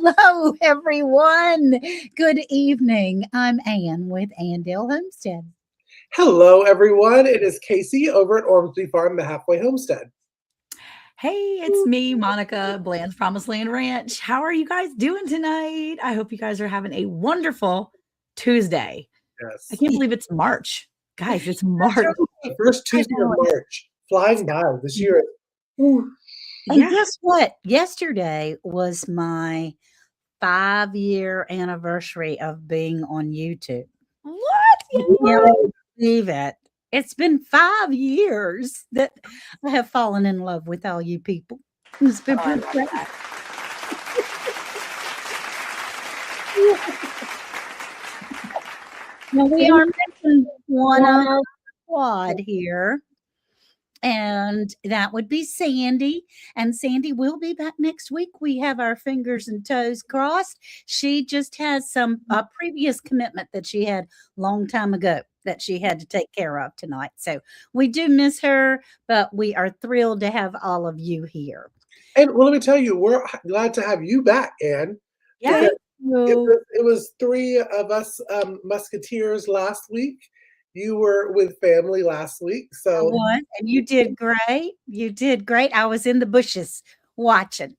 Hello, everyone. Good evening. I'm Ann with Andale Homestead. Hello, everyone. It is Casey over at Ormsby Farm, the halfway homestead. Hey, it's me, Monica, Bland's Promised Land Ranch. How are you guys doing tonight? I hope you guys are having a wonderful Tuesday. I Yes. can't believe it's March. Guys, it's March. The first Tuesday of March, flying by this year. And Yeah. guess what? Yesterday was my 5-year anniversary of being on YouTube. What? You can't believe it. It's been 5 years that I have fallen in love with all you people. It's been pretty great. Now we are missing one of the squad here, and that would be Sandy. And Sandy will be back next week. We have our fingers and toes crossed. She just has a previous commitment that she had long time ago that she had to take care of tonight. So we do miss her, but we are thrilled to have all of you here. And well, let me tell you, we're glad to have you back, Ann. Yeah. It was three of us musketeers last week. You were with family last week, so And you did great. You did great. I was in the bushes watching.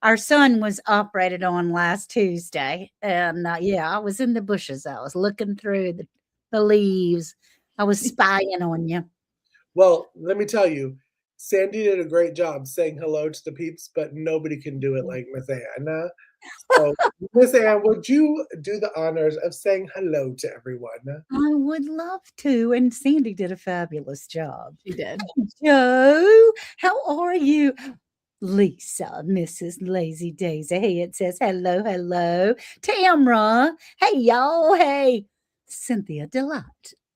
Our son was operated on last Tuesday, and I was in the bushes. I was looking through the leaves. I was spying on you. well, let me tell you, Sandy did a great job saying hello to the peeps, but nobody can do it like Miss Ann. So, Miss Ann, would you do the honors of saying hello to everyone? I would love to, and Sandy did a fabulous job. She did. Joe, how are you? Lisa, Mrs. Lazy Daisy. Hey, it says hello, hello. Tamra, hey, y'all. Hey, Cynthia Delight,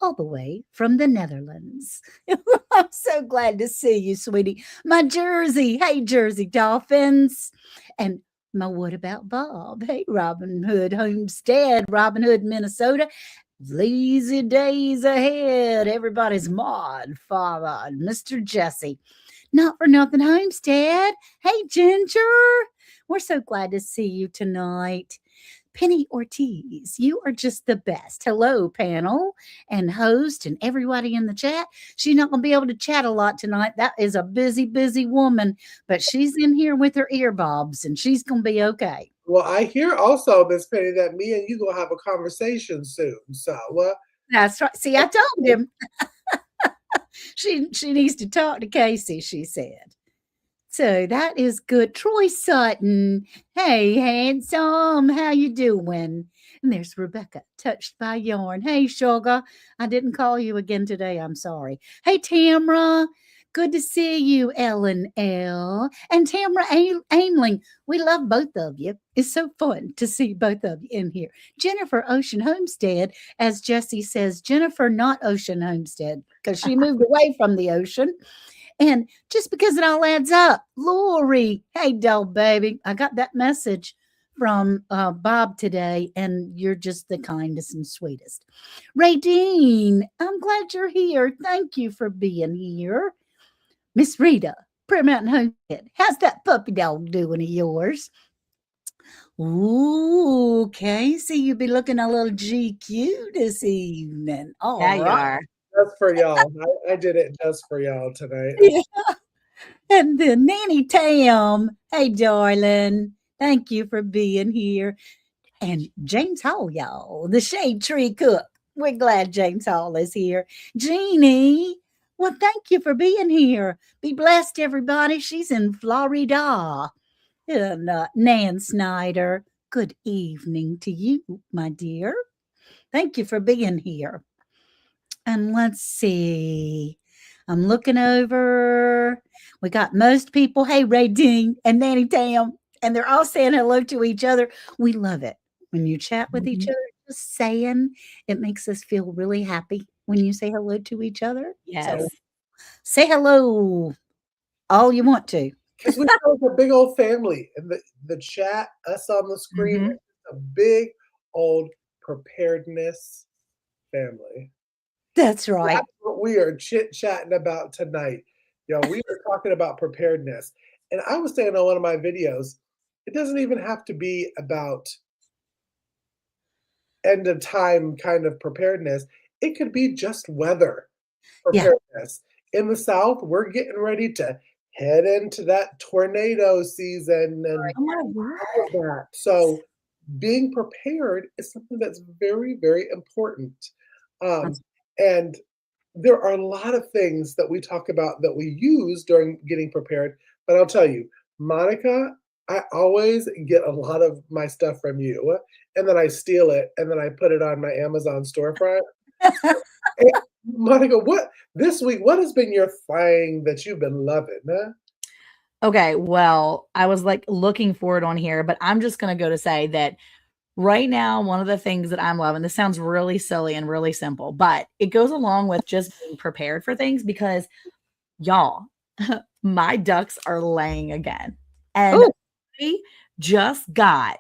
all the way from the Netherlands. I'm so glad to see you, sweetie. My Jersey. Hey, Jersey Dolphins. And my What About Bob? Hey, Robin Hood Homestead, Robin Hood, Minnesota. Lazy days ahead. Everybody's mod, father, Mr. Jesse. Not for nothing, Homestead. Hey, Ginger. We're so glad to see you tonight. Penny Ortiz, you are just the best. Hello, panel and host and everybody in the chat. She's not going to be able to chat a lot tonight. That is a busy, busy woman, but she's in here with her earbobs and she's going to be okay. Well, I hear also, Miss Penny, that me and you gonna have a conversation soon. So, That's right. See, I told him. She needs to talk to Casey, she said. So that is good. Troy Sutton. Hey, handsome. How you doing? And there's Rebecca, touched by yarn. Hey, sugar. I didn't call you again today. I'm sorry. Hey, Tamra. Good to see you, Ellen L. And Tamra Aimling. We love both of you. It's so fun to see both of you in here. Jennifer Ocean Homestead, as Jesse says, Jennifer, not Ocean Homestead, because she moved away from the ocean. And just because it all adds up, Lori, hey, doll baby, I got that message from Bob today, and you're just the kindest and sweetest. Ray Dean, I'm glad you're here. Thank you for being here. Miss Rita, Prayer Mountain Homestead, how's that puppy dog doing of yours? Ooh, Casey, you be looking a little GQ this evening. All Yeah, you right. are. just for y'all. I did it just for y'all tonight. Yeah. And then Nanny Tam, hey, darling, thank you for being here. And James Hall, y'all, the Shade Tree Cook. We're glad James Hall is here. Jeannie, well, thank you for being here. Be blessed, everybody. She's in Florida. And Nan Snyder, good evening to you, my dear. Thank you for being here. And let's see. I'm looking over. We got most people. Hey, Ray Dean and Nanny Tam. And they're all saying hello to each other. We love it. When you chat with each other, just saying, it makes us feel really happy when you say hello to each other. Yes. So say hello all you want to. Because we have a big old family in the chat, us on the screen, a big old preparedness family. That's right. That's what we are chit-chatting about tonight. We are talking about preparedness. And I was saying on one of my videos, it doesn't even have to be about end of time kind of preparedness. It could be just weather Yeah. preparedness. In the South, we're getting ready to head into that tornado season and Oh my word. all of that. So being prepared is something that's very, very important. Um, That's and there are a lot of things that we talk about that we use during getting prepared. But I'll tell you, Monica, I always get a lot of my stuff from you, and then I steal it, and then I put it on my Amazon storefront. Eh, Monica, what this week? What has been your thing that you've been loving? Huh? Okay, well, I was like looking for it on here, but I'm just going to go to say that right now, one of the things that I'm loving, this sounds really silly and really simple, but it goes along with just being prepared for things because y'all, my ducks are laying again. And Oh, I just got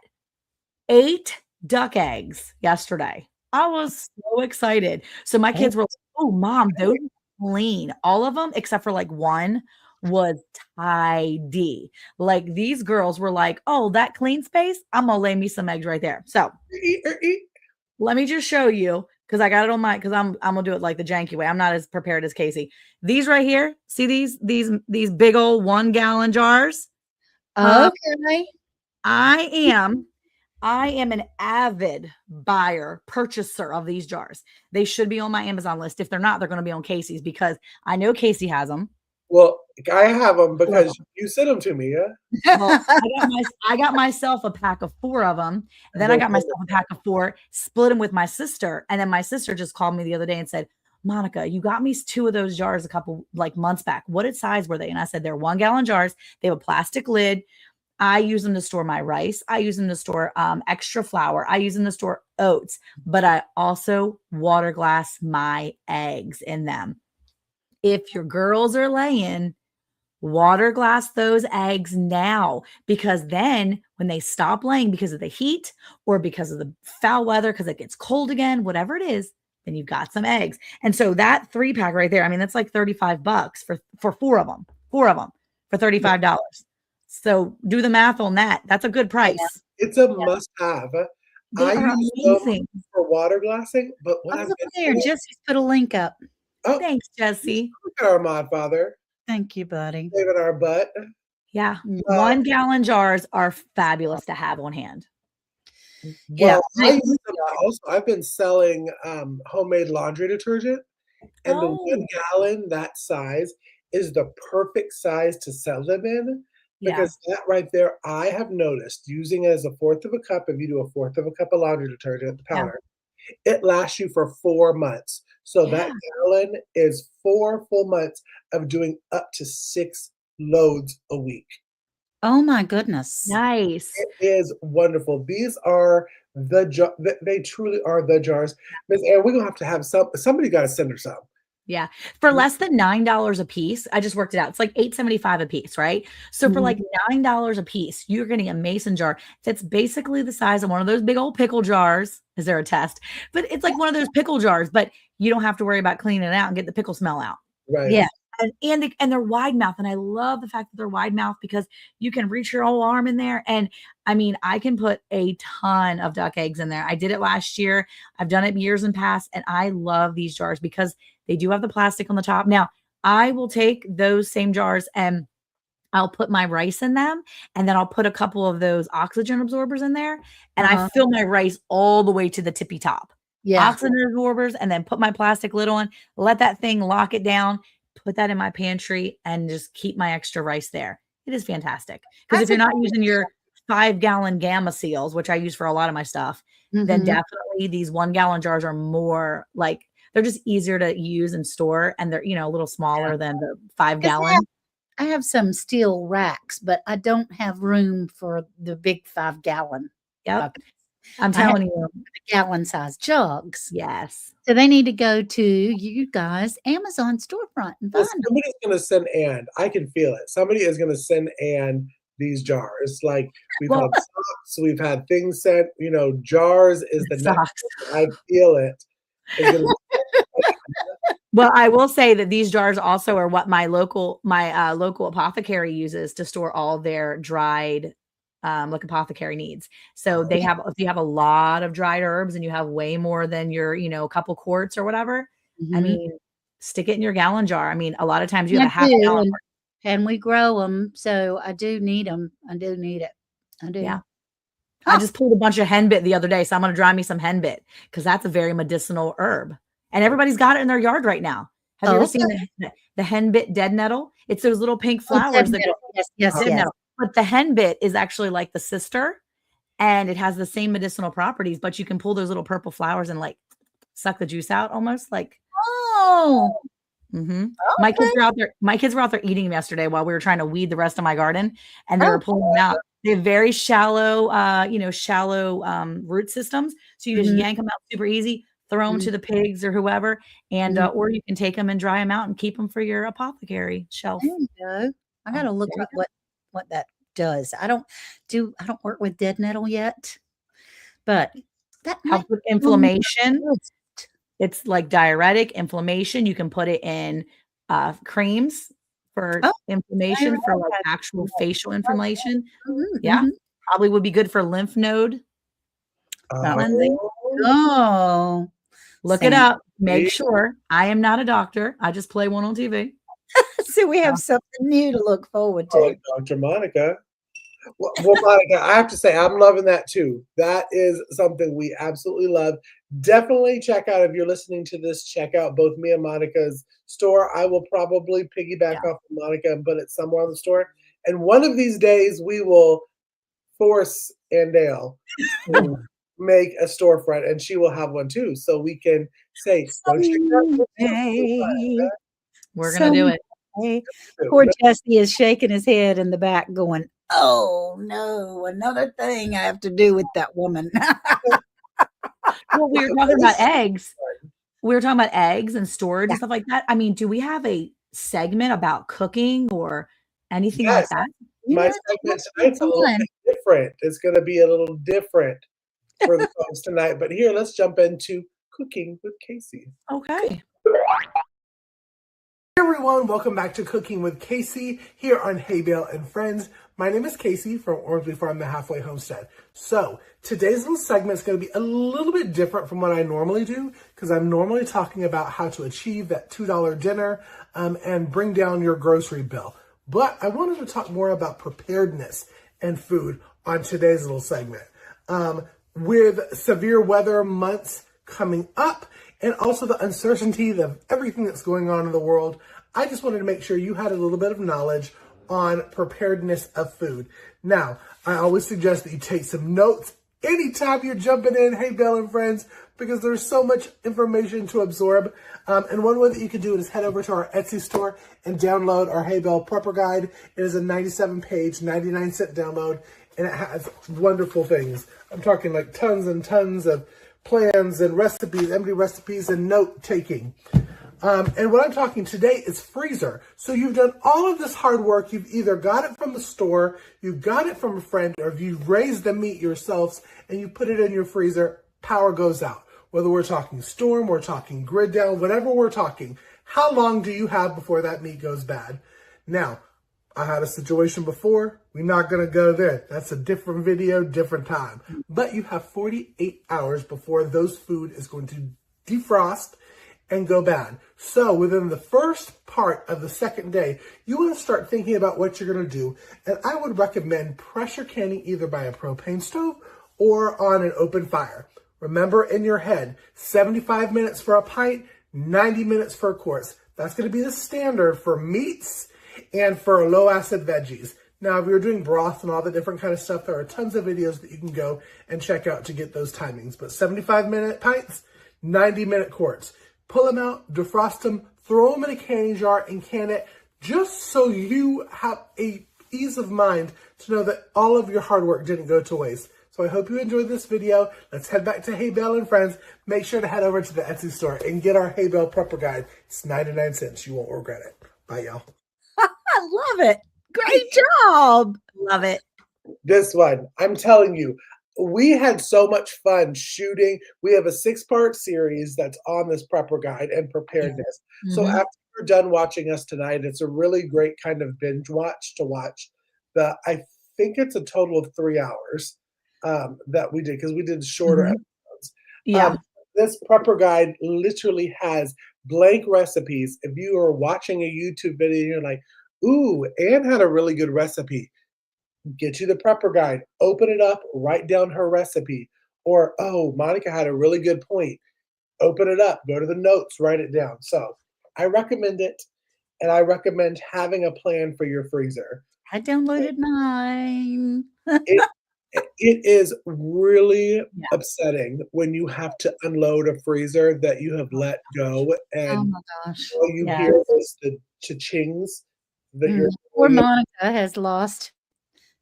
8 duck eggs yesterday. I was so excited. So my kids were like, "Oh, mom, those are clean." All of them except for like one was tidy. Like these girls were like, "Oh, that clean space, I'm gonna lay me some eggs right there." So Eat. let me just show you because I got it on my because I'm gonna do it like the janky way. I'm not as prepared as Casey. These right here, see these big old 1 gallon jars? okay. I am I am an avid buyer, purchaser of these jars. They should be on my Amazon list. If they're not, they're going to be on Casey's because I know Casey has them. Well, I have them Love because 'em. you sent them to me, yeah? Well, I got myself a pack of 4 of them. Then I They're got myself a wonderful. pack of 4, split them with my sister, and then my sister just called me the other day and said, "Monica, you got me 2 of those jars a couple like months back. What size were they?" And I said, "They're 1 gallon jars. They have a plastic lid. I use them to store my rice. I use them to store extra flour. I use them to store oats, but I also water glass my eggs in them. If your girls are laying, water glass those eggs now because then when they stop laying because of the heat or because of the foul weather, because it gets cold again, whatever it is, then you've got some eggs. And so that 3 pack right there, I mean, that's like $35 for 4 of them for $35. So do the math on that. That's a good Yeah, price. It's a Yeah. must-have. They I are use them amazing. for water glassing, but I what was I've over been there. doing Jesse's put a link up. oh, Thanks, Jesse. look at our mod father, Thank you, buddy. saving our butt. Yeah. Uh, 1 gallon jars are fabulous to have on hand. Yeah, well, I make use me them feel also. I've been selling, homemade laundry detergent, and the 1 Oh, gallon, that size, is the perfect size to sell them in yeah. because that right there, I have noticed using as a fourth of a cup, if you do a fourth of a cup of laundry detergent, the Yeah. powder, it lasts you for 4 months. So Yeah. that gallon is 4 full months of doing up to 6 loads a week. Oh my goodness. Nice. It is wonderful. These are they truly are the jars. Miss Ann, we're gonna have to have somebody gotta send her some. Yeah. For less than $9 a piece, I just worked it out. It's like $8.75 a piece, right? So for like Mhm. $9 a piece, you're getting a mason jar that's basically the size of one of those big old pickle jars. Is there a test? But it's like one of those pickle jars, but you don't have to worry about cleaning it out and get the pickle smell out. Right. Yeah. And they're wide mouth, and I love the fact that they're wide mouth because you can reach your whole arm in there. And I mean, I can put a ton of duck eggs in there. I did it last year. I've done it years in past, and I love these jars because they do have the plastic on the top. Now, I will take those same jars and I'll put my rice in them, and then I'll put a couple of those oxygen absorbers in there, and I Uh-huh. fill my rice all the way to the tippy top. Yeah. Oxygen absorbers, and then put my plastic lid on, let that thing lock it down, put that in my pantry, and just keep my extra rice there. It is fantastic. Because if That's a you're not using your 5 gallon gamma seals, which I use for a lot of my stuff, then Mhm. definitely these 1 gallon jars are more like they're just easier to use and store, and they're a little Yeah. smaller than the 'Cause5 gallon. I have some steel racks, but I don't have room for the big 5-gallon Yep. buckets. I'm I have telling you. the gallon-sized jugs. Yes. So they need to go to you guys' Amazon storefront and Well, find them. somebody's gonna send Ann. I can feel it. Somebody is gonna send Ann these jars. Like, we've Well, had socks, we've had things sent, jars is the next socks. I feel it. Is gonna Well, I will say that these jars also are what my local apothecary uses to store all their dried like apothecary needs. So they have, if you have a lot of dried herbs and you have way more than your, a couple quarts or whatever, I mean, stick it in your gallon jar. I mean, a lot of times you have a half gallon. And we grow them, so I do need them. I do need it. I do. Yeah. I just pulled a bunch of henbit the other day, so I'm going to dry me some henbit because that's a very medicinal herb. And everybody's got it in their yard right now. Have you ever seen the henbit dead nettle? It's those little pink flowers that go dead nettle. But the henbit is actually like the sister, and it has the same medicinal properties, but you can pull those little purple flowers and like suck the juice out almost like. Oh. Okay. My kids were out there eating them yesterday while we were trying to weed the rest of my garden, and they were pulling them out. They have very shallow, root systems. So you just yank them out super easy, throw them to the pigs or whoever, and or you can take them and dry them out and keep them for your apothecary shelf. There you go. I got to look up what that does. I don't work with dead nettle yet, but that helps with inflammation. It's like diuretic, inflammation. You can put it in creams for inflammation, for like actual facial inflammation. Yeah. Probably would be good for lymph node cleansing. Oh. Look it up. Make sure. I am not a doctor. I just play one on TV. So we have something new to look forward to. Oh, Dr. Monica. Well, Monica, I have to say, I'm loving that too. That is something we absolutely love. Definitely check out, if you're listening to this, check out both me and Monica's store. I will probably piggyback off of Monica and put it somewhere on the store. And one of these days, we will force Andale to make a storefront, and she will have one too. So we can say, don't you know, we're going to do it. Poor Jesse is shaking his head in the back going, oh no, another thing I have to do with that woman. Well, we were talking about eggs. We were talking about eggs and storage and stuff like that. I mean, do we have a segment about cooking or anything like that? My segment tonight's a little bit different. It's going to be a little different for the folks tonight. But here, let's jump into Cooking with Casey. Okay. Hey everyone, welcome back to Cooking with Casey here on Hay Bale and Friends. My name is Casey from Ormsby Farm, the Halfway Homestead. So today's little segment is going to be a little bit different from what I normally do, because I'm normally talking about how to achieve that $2 dinner and bring down your grocery bill. But I wanted to talk more about preparedness and food on today's little segment. With severe weather months coming up, and also the uncertainty of everything that's going on in the world, I just wanted to make sure you had a little bit of knowledge on preparedness of food. Now, I always suggest that you take some notes anytime you're jumping in, Hay Bale and Friends, because there's so much information to absorb. And one way that you can do it is head over to our Etsy store and download our Hay Bale Prepper Guide. It is a 97-page, 99-cent download, and it has wonderful things. I'm talking like tons and tons of plans and recipes, empty recipes, and note-taking. And what I'm talking today is freezer. So you've done all of this hard work. You've either got it from the store, you got it from a friend, or you've raised the meat yourselves and you put it in your freezer, power goes out. Whether we're talking storm, we're talking grid down, whatever we're talking, how long do you have before that meat goes bad? Now, I had a situation before. We're not going to go there. That's a different video, different time. But you have 48 hours before those food is going to defrost and go bad. So within the first part of the second day, you want to start thinking about what you're going to do. And I would recommend pressure canning either by a propane stove or on an open fire. Remember in your head, 75 minutes for a pint, 90 minutes for a quart. That's going to be the standard for meats and for low acid veggies. Now, if you're doing broth and all the different kind of stuff, there are tons of videos that you can go and check out to get those timings. But 75-minute pints, 90-minute quarts. Pull them out, defrost them, throw them in a canning jar and can it, just so you have a ease of mind to know that all of your hard work didn't go to waste. So I hope you enjoyed this video. Let's head back to Hay Bale and Friends. Make sure to head over to the Etsy store and get our Hay Bale Prepper Guide. It's 99 cents. You won't regret it. Bye, y'all. I love it. Great job. Love it. This one, I'm telling you, we had so much fun shooting. We have a 6-part series that's on this prepper guide and preparedness. Mm-hmm. So after you're done watching us tonight, it's a really great kind of binge watch to watch. I think it's a total of 3 hours that we did because we did shorter Mhm. episodes. Yeah. This prepper guide literally has blank recipes. If you are watching a YouTube video and you're like, ooh, Anne had a really good recipe, get you the prepper guide, open it up, write down her recipe. Or, oh, Monica had a really good point. Open it up, go to the notes, write it down. So I recommend it. And I recommend having a plan for your freezer. I downloaded mine. It it is really Yeah. upsetting when you have to unload a freezer that you have let go Oh and my gosh. all you Yes. hear is the cha-chings that you're Poor pulling in. Monica has lost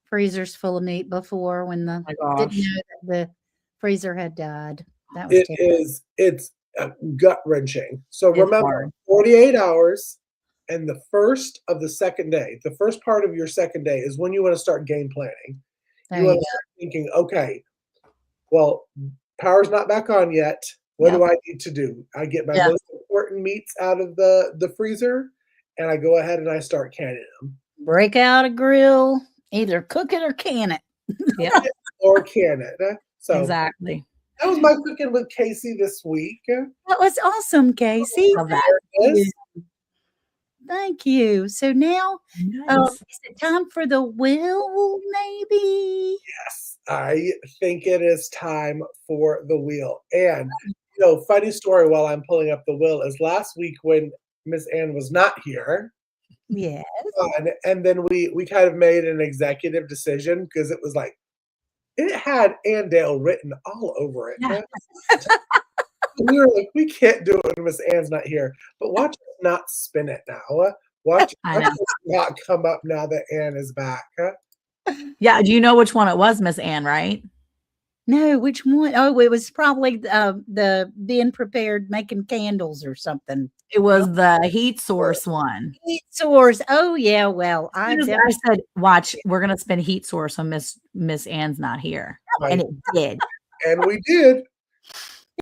freezers full of meat before when Oh my didn't gosh. know that the freezer had died. That was terrible. It's gut-wrenching. So It's remember, hard. 48 hours and the first of the second day, the first part of your second day is when you wanna start game planning. There You you wanna go. start thinking, "Okay, well, power's not back on yet. What Yeah. do I need to do?" I get my Yeah. most important meats out of the freezer, and I go ahead and I start canning them. Break out a grill, either cook it or can it. Yeah. Or can it. So, Exactly. that was my cooking with Casey this week. That was awesome, Casey. Love that. Thank you. Yes. Thank you. So now, Nice. is it time for the will, maybe? Yes, I think it is time for the wheel. And, funny story while I'm pulling up the will is last week when Miss Ann was not here, Yes. and then we kind of made an executive decision because it was like it had Andale written all over it. Yeah. We were like, "We can't do it when Miss Ann's not here." But watch us not spin it now. Watch I know. us not come up now that Ann is back. Yeah. Do you know which one it was, Miss Ann, right? No, which one? Oh, it was probably the being prepared making candles or something. It was the heat source one. Heat source. Oh yeah, well, As I soon as I definitely said, watch, we're gonna spin heat source when Miss Ann's not here. And Right. it did. And we did.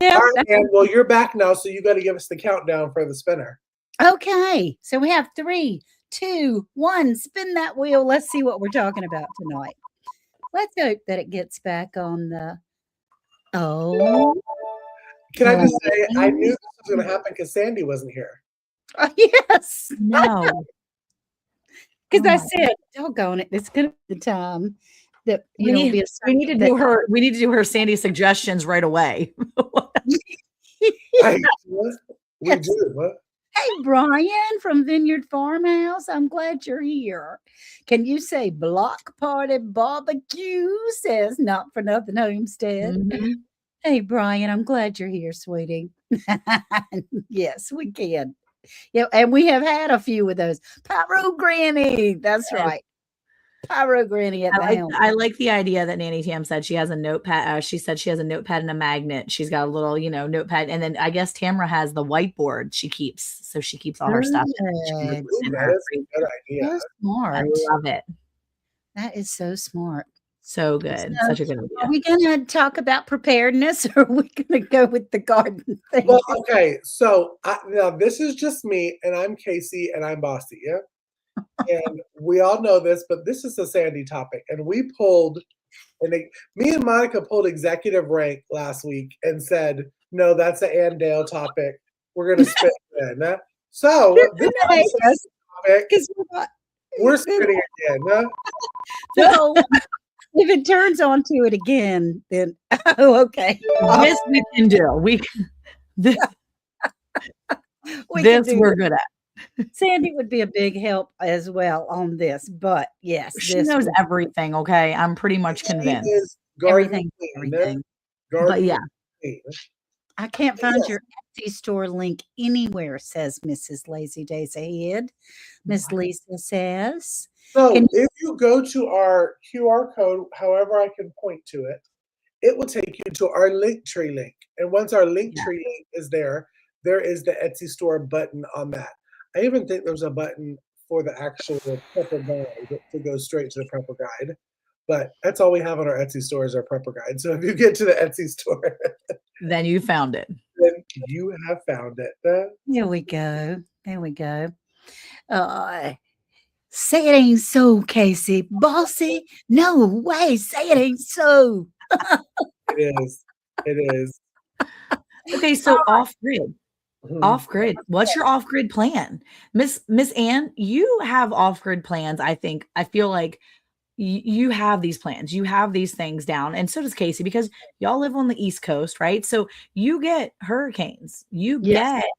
yeah. All right, Ann, well, you're back now, so you gotta give us the countdown for the spinner. Okay, so we have 3, 2, 1. Spin that wheel. Let's see what we're talking about tonight. Let's hope that it gets back on the. Oh, Can I just say, I knew this was gonna happen because Sandy wasn't here. yes, No. because Oh I my said, "Doggone it, it's gonna be the time that We be a we need to do her we need to do her Sandy suggestions right away. Right. We Yes. do. Hey, Brian from Vineyard Farmhouse. I'm glad you're here. Can you say block party barbecue? Says not for nothing homestead. Mhm. Hey, Brian, I'm glad you're here, sweetie. Yes, we can. Yeah, and we have had a few of those. Pyro Granny. That's Yes. right. Pyro Granny at the helm. I like the idea that Nanny Tam said she has a notepad. She said she has a notepad and a magnet. She's got a little, notepad, and then I guess Tamara has the whiteboard she keeps. So she keeps all her stuff in it. She puts it Ooh, in that her is a freezer. good idea. So smart. I love it. That is so smart. So good. So, Such a good Are idea. we going to talk about preparedness or are we going to go with the garden thing? Well, okay, so now this is just me, and I'm Casey, and I'm bossy, yeah? And we all know this, but this is a Sandy topic, and we pulled, me and Monica pulled executive rank last week and said, "No, that's an Andale topic. We're gonna spin it in." So this Yes, topic, 'cause we're spinning it in. so if it turns onto it again, then okay. This we can do. This We can this do we're that. good at. Sandy would be a big help as well on this, but yes, She this knows one- everything. Okay, I'm pretty much She convinced. is garden everything, queen, everything. But garden yeah, queen. I can't find Yes. your Etsy store link anywhere, says Mrs. Lazy Days Ahead. Miss Lisa says. So Can- if you go to our QR code, however I can point to it, it will take you to our Linktree link. And once our Linktree link is there is the Etsy store button on that. I even think there's a button for the actual prepper guide to go straight to the prepper guide. But that's all we have on our Etsy store is our prepper guide. So if you get to the Etsy store, then you found it. then you have found it. There we go. There we go. Say it ain't so, Casey. Bossy, no way. Say it ain't so. It is. It is. Okay, so off grid. Mhm. Off grid. What's your off grid plan? Miss Ann, you have off grid plans. I think I feel like you have these plans. You have these things down, and so does Casey because y'all live on the East Coast, right? So you get hurricanes, you Yes, get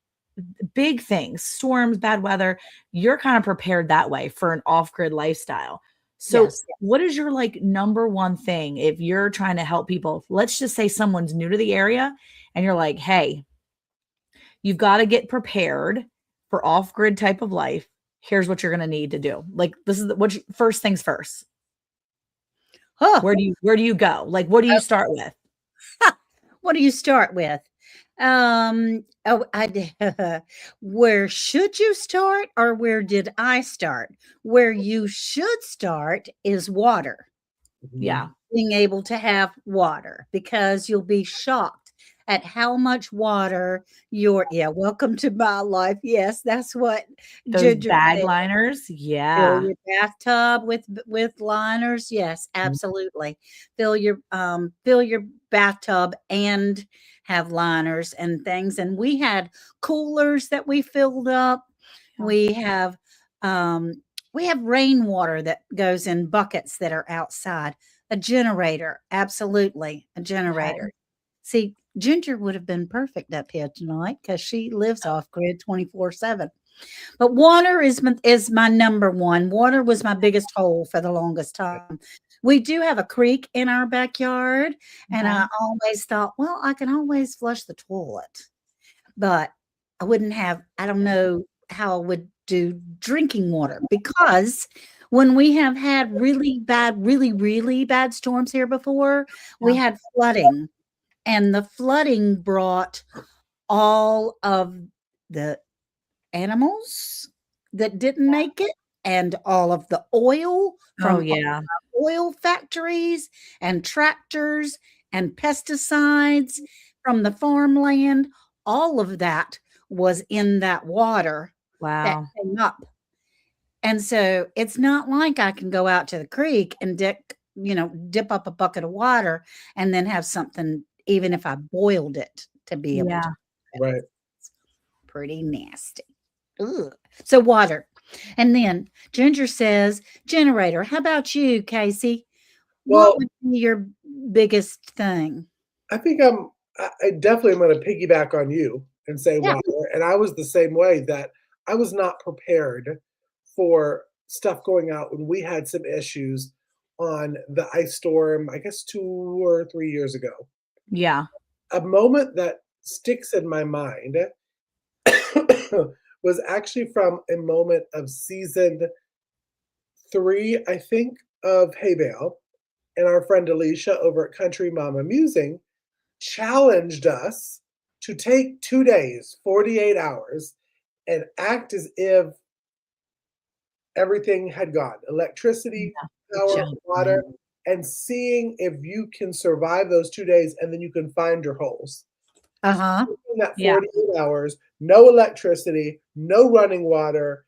big things, storms, bad weather. You're kind of prepared that way for an off grid lifestyle. So, yes. what is your like number one thing if you're trying to help people? Let's just say someone's new to the area and you're like, hey, you've got to get prepared for off grid type of life. Here's what you're going to need to do. Like, this is first things first. Huh. Where do you go? Like, what do you start with? What do you start with? Oh, where should you start or where did I start? Where you should start is water. Yeah. Mhm. Being able to have water because you'll be shocked at how much water welcome to my life. Yes, that's what Those Ginger bag said. liners. Fill Yeah. your bathtub with liners. Yes, absolutely. Fill your bathtub and have liners and things. And we had coolers that we filled up. Yeah. Um we have rainwater that goes in buckets that are outside. A generator, absolutely, a Okay. generator. See, Ginger would have been perfect up here tonight because she lives off grid 24/7. But water is my number one. Water was my biggest hole for the longest time. We do have a creek in our backyard, and Okay. I always thought, well, I can always flush the toilet, but I wouldn't have. I don't know how I would do drinking water because when we have had really bad storms here before, we Yeah. had flooding, and the flooding brought all of the animals that didn't make it and all of the oil Oh from yeah. oil factories and tractors and pesticides from the farmland. All of that was in that water that Wow. came up. And so it's not like I can go out to the creek and dip up a bucket of water and then have something, even if I boiled it, to be able to. Yeah. Right. It's pretty nasty. Ugh. So water. And then Ginger says, generator. How about you, Casey? What Well, would be your biggest thing? I think I definitely am gonna piggyback on you and say Yeah. water, and I was the same way that I was not prepared for stuff going out when we had some issues on the ice storm, I guess 2 or 3 years ago. Yeah. A moment that sticks in my mind was actually from a moment of season 3, I think, of Hay Bale, and our friend Alicia over at Country Mama Musing challenged us to take 2 days, 48 hours, and act as if everything had gone, electricity, Yeah. Good power, job, water, man. and seeing if you can survive those 2 days and then you can find your holes. Uh-huh. In that Yeah. 48 hours, no electricity, no running water,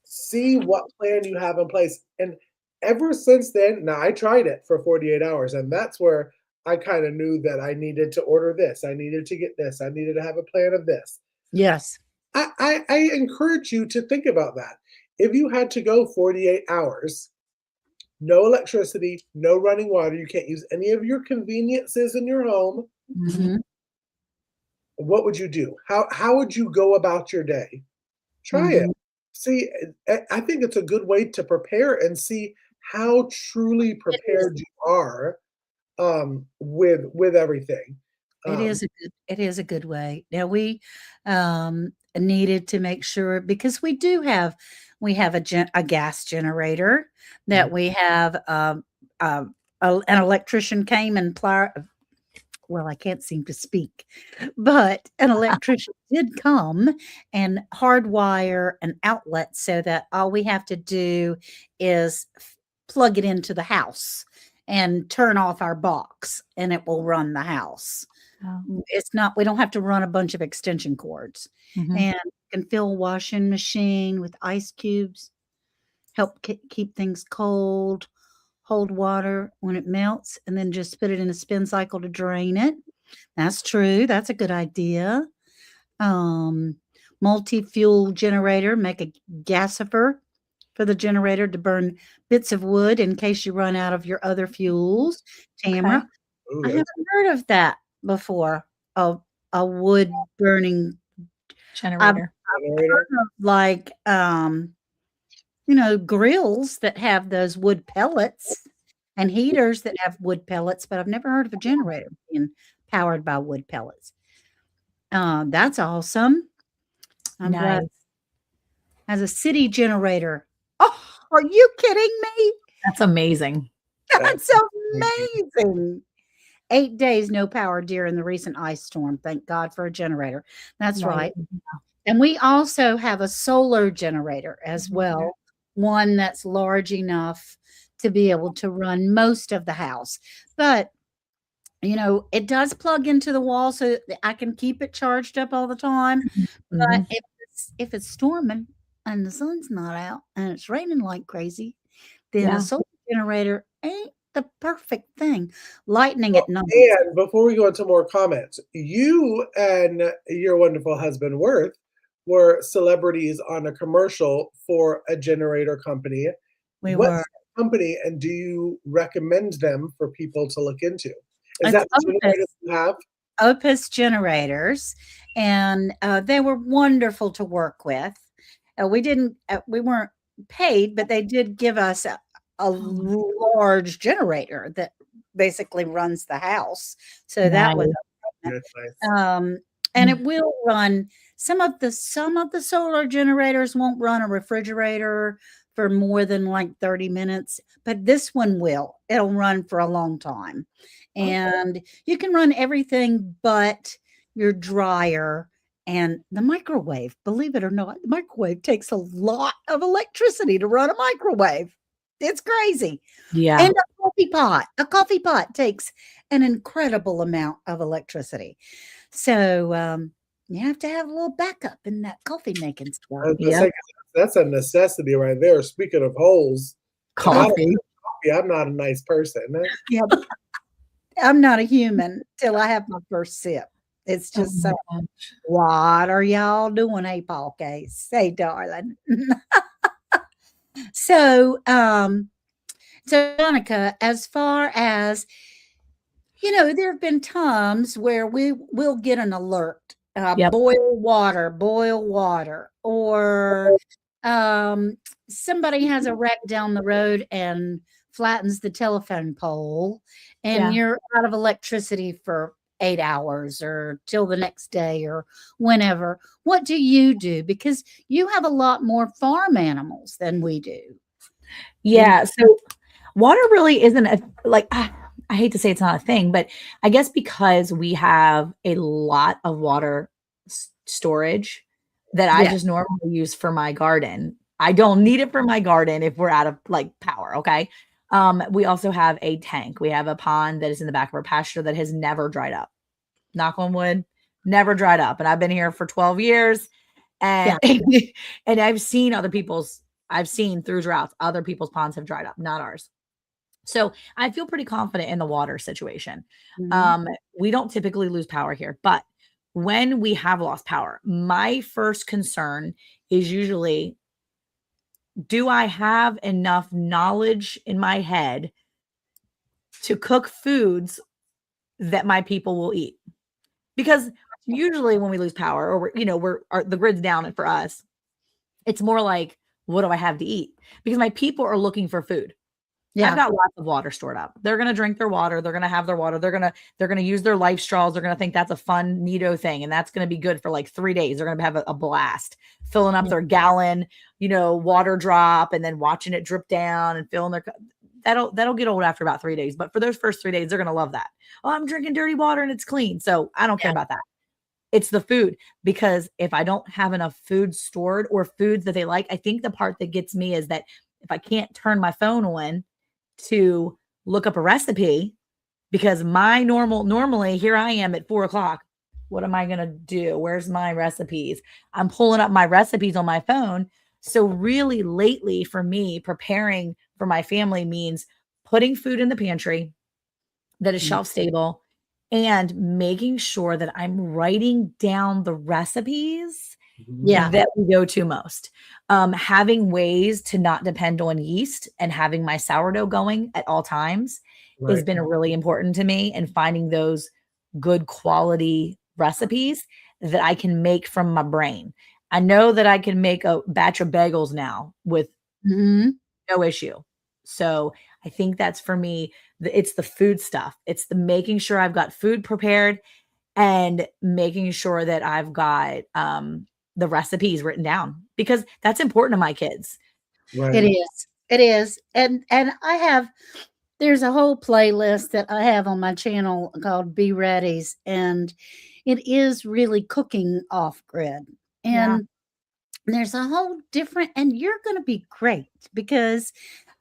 see what plan you have in place. And ever since then, now I tried it for 48 hours, and that's where I kind of knew that I needed to order this, I needed to get this, I needed to have a plan of this. Yes. I encourage you to think about that. If you had to go 48 hours, no electricity, no running water, you can't use any of your conveniences in your home, Mhm. Mhm. what would you do? How would you go about your day? Try it. Mhm. See, I think it's a good way to prepare and see how truly It is. prepared you are, with everything. Um, It is a good way. Now needed to make sure because we have a gas generator that we have an electrician came and well, I can't seem to speak, but an electrician did come and hardwire an outlet so that all we have to do is plug it into the house and turn off our box and it will run the house. Oh. It's not we don't have to run a bunch of extension cords Mhm. and can fill washing machine with ice cubes. help keep things cold, hold water when it melts, and then just put it in a spin cycle to drain it. That's true. That's a good idea. Um, Multi-fuel generator, make a gasifer for the generator to burn bits of wood in case you run out of your other fuels. Okay. Tamara, Ooh, I haven't heard of that before. A wood burning. I've Generator. generator. heard of like grills that have those wood pellets and heaters that have wood pellets, but I've never heard of a generator being powered by wood pellets. That's awesome. I'm glad. Nice. As a city generator. Oh, are you kidding me? That's amazing. That's amazing. 8 days no power during the recent ice storm. Thank God for a generator. That's right. And we also have a solar generator as well, one that's large enough to be able to run most of the house. But it does plug into the wall so that I can keep it charged up all the time. But Mhm. if it's storming and the sun's not out and it's raining like crazy, then Yeah. a solar generator ain't the perfect thing. Lightning at night. And before we go into more comments, you and your wonderful husband Worth were celebrities on a commercial for a generator company. We What's were. the company, and do you recommend them for people to look into? Is It's that the generator you have? Opus generators, and they were wonderful to work with. We weren't paid, but they did give us a large generator that basically runs the house. So that was, Yes, nice. and it will run some of the solar generators won't run a refrigerator for more than like 30 minutes, but this one will. It'll run for a long time. Okay. And you can run everything but your dryer and the microwave. Believe it or not, the microwave takes a lot of electricity to run a microwave. It's crazy. Yeah. And a coffee pot. A coffee pot takes an incredible amount of electricity. So you have to have a little backup in that coffee making stuff. That's a necessity right there. Speaking of holes, Coffee. I'm not a nice person. Yeah, I'm not a human till I have my first sip. It's just so. What are y'all doing? Hey, Paul Case. Hey, darling. So, Monica, as far as there have been times where we will get an alert. Boil water, or somebody has a wreck down the road and flattens the telephone pole, and you're out of electricity for 8 hours or till the next day or whenever. What do you do? Because you have a lot more farm animals than we do. Yeah. So water really isn't I hate to say it's not a thing, but I guess because we have a lot of water storage that I just normally use for my garden. I don't need it for my garden if we're out of power. Okay. We also have a tank. We have a pond that is in the back of our pasture that has never dried up. Knock on wood, never dried up. And I've been here for 12 years and, and I've seen through droughts, other people's ponds have dried up, not ours. So I feel pretty confident in the water situation. Mhm. We don't typically lose power here, but when we have lost power, my first concern is usually, do I have enough knowledge in my head to cook foods that my people will eat? Because usually when we lose power or the grid's down for us, it's more like, what do I have to eat? Because my people are looking for food. Yeah. I've got lots of water stored up. They're going to drink their water. They're going to have their water. They're going to use their life straws. They're going to think that's a fun, neato thing. And that's going to be good for 3 days. They're going to have a blast filling up their gallon, water drop, and then watching it drip down and filling their, that'll get old after about 3 days. But for those first 3 days, they're going to love that. Oh, I'm drinking dirty water and it's clean. So I don't care about that. It's the food, because if I don't have enough food stored or foods that they like, I think the part that gets me is that if I can't turn my phone on to look up a recipe, because normally here I am at 4:00. What am I going to do? Where's my recipes? I'm pulling up my recipes on my phone. So really lately for me, preparing for my family means putting food in the pantry that is Mm, shelf stable and making sure that I'm writing down the recipes mhm. Yeah. that we go to most. Having ways to not depend on yeast and having my sourdough going at all times has Right. been really important to me, and finding those good quality recipes that I can make from my brain. I know that I can make a batch of bagels now with Mhm. no issue. So I think that's for me, it's the food stuff. It's the making sure I've got food prepared and making sure that I've got the recipes written down, because that's important to my kids. It Right. is. It is. And I have there's a whole playlist that I have on my channel called Be Ready's, and it is really cooking off grid. Yeah. And there's a whole different and you're gonna be great because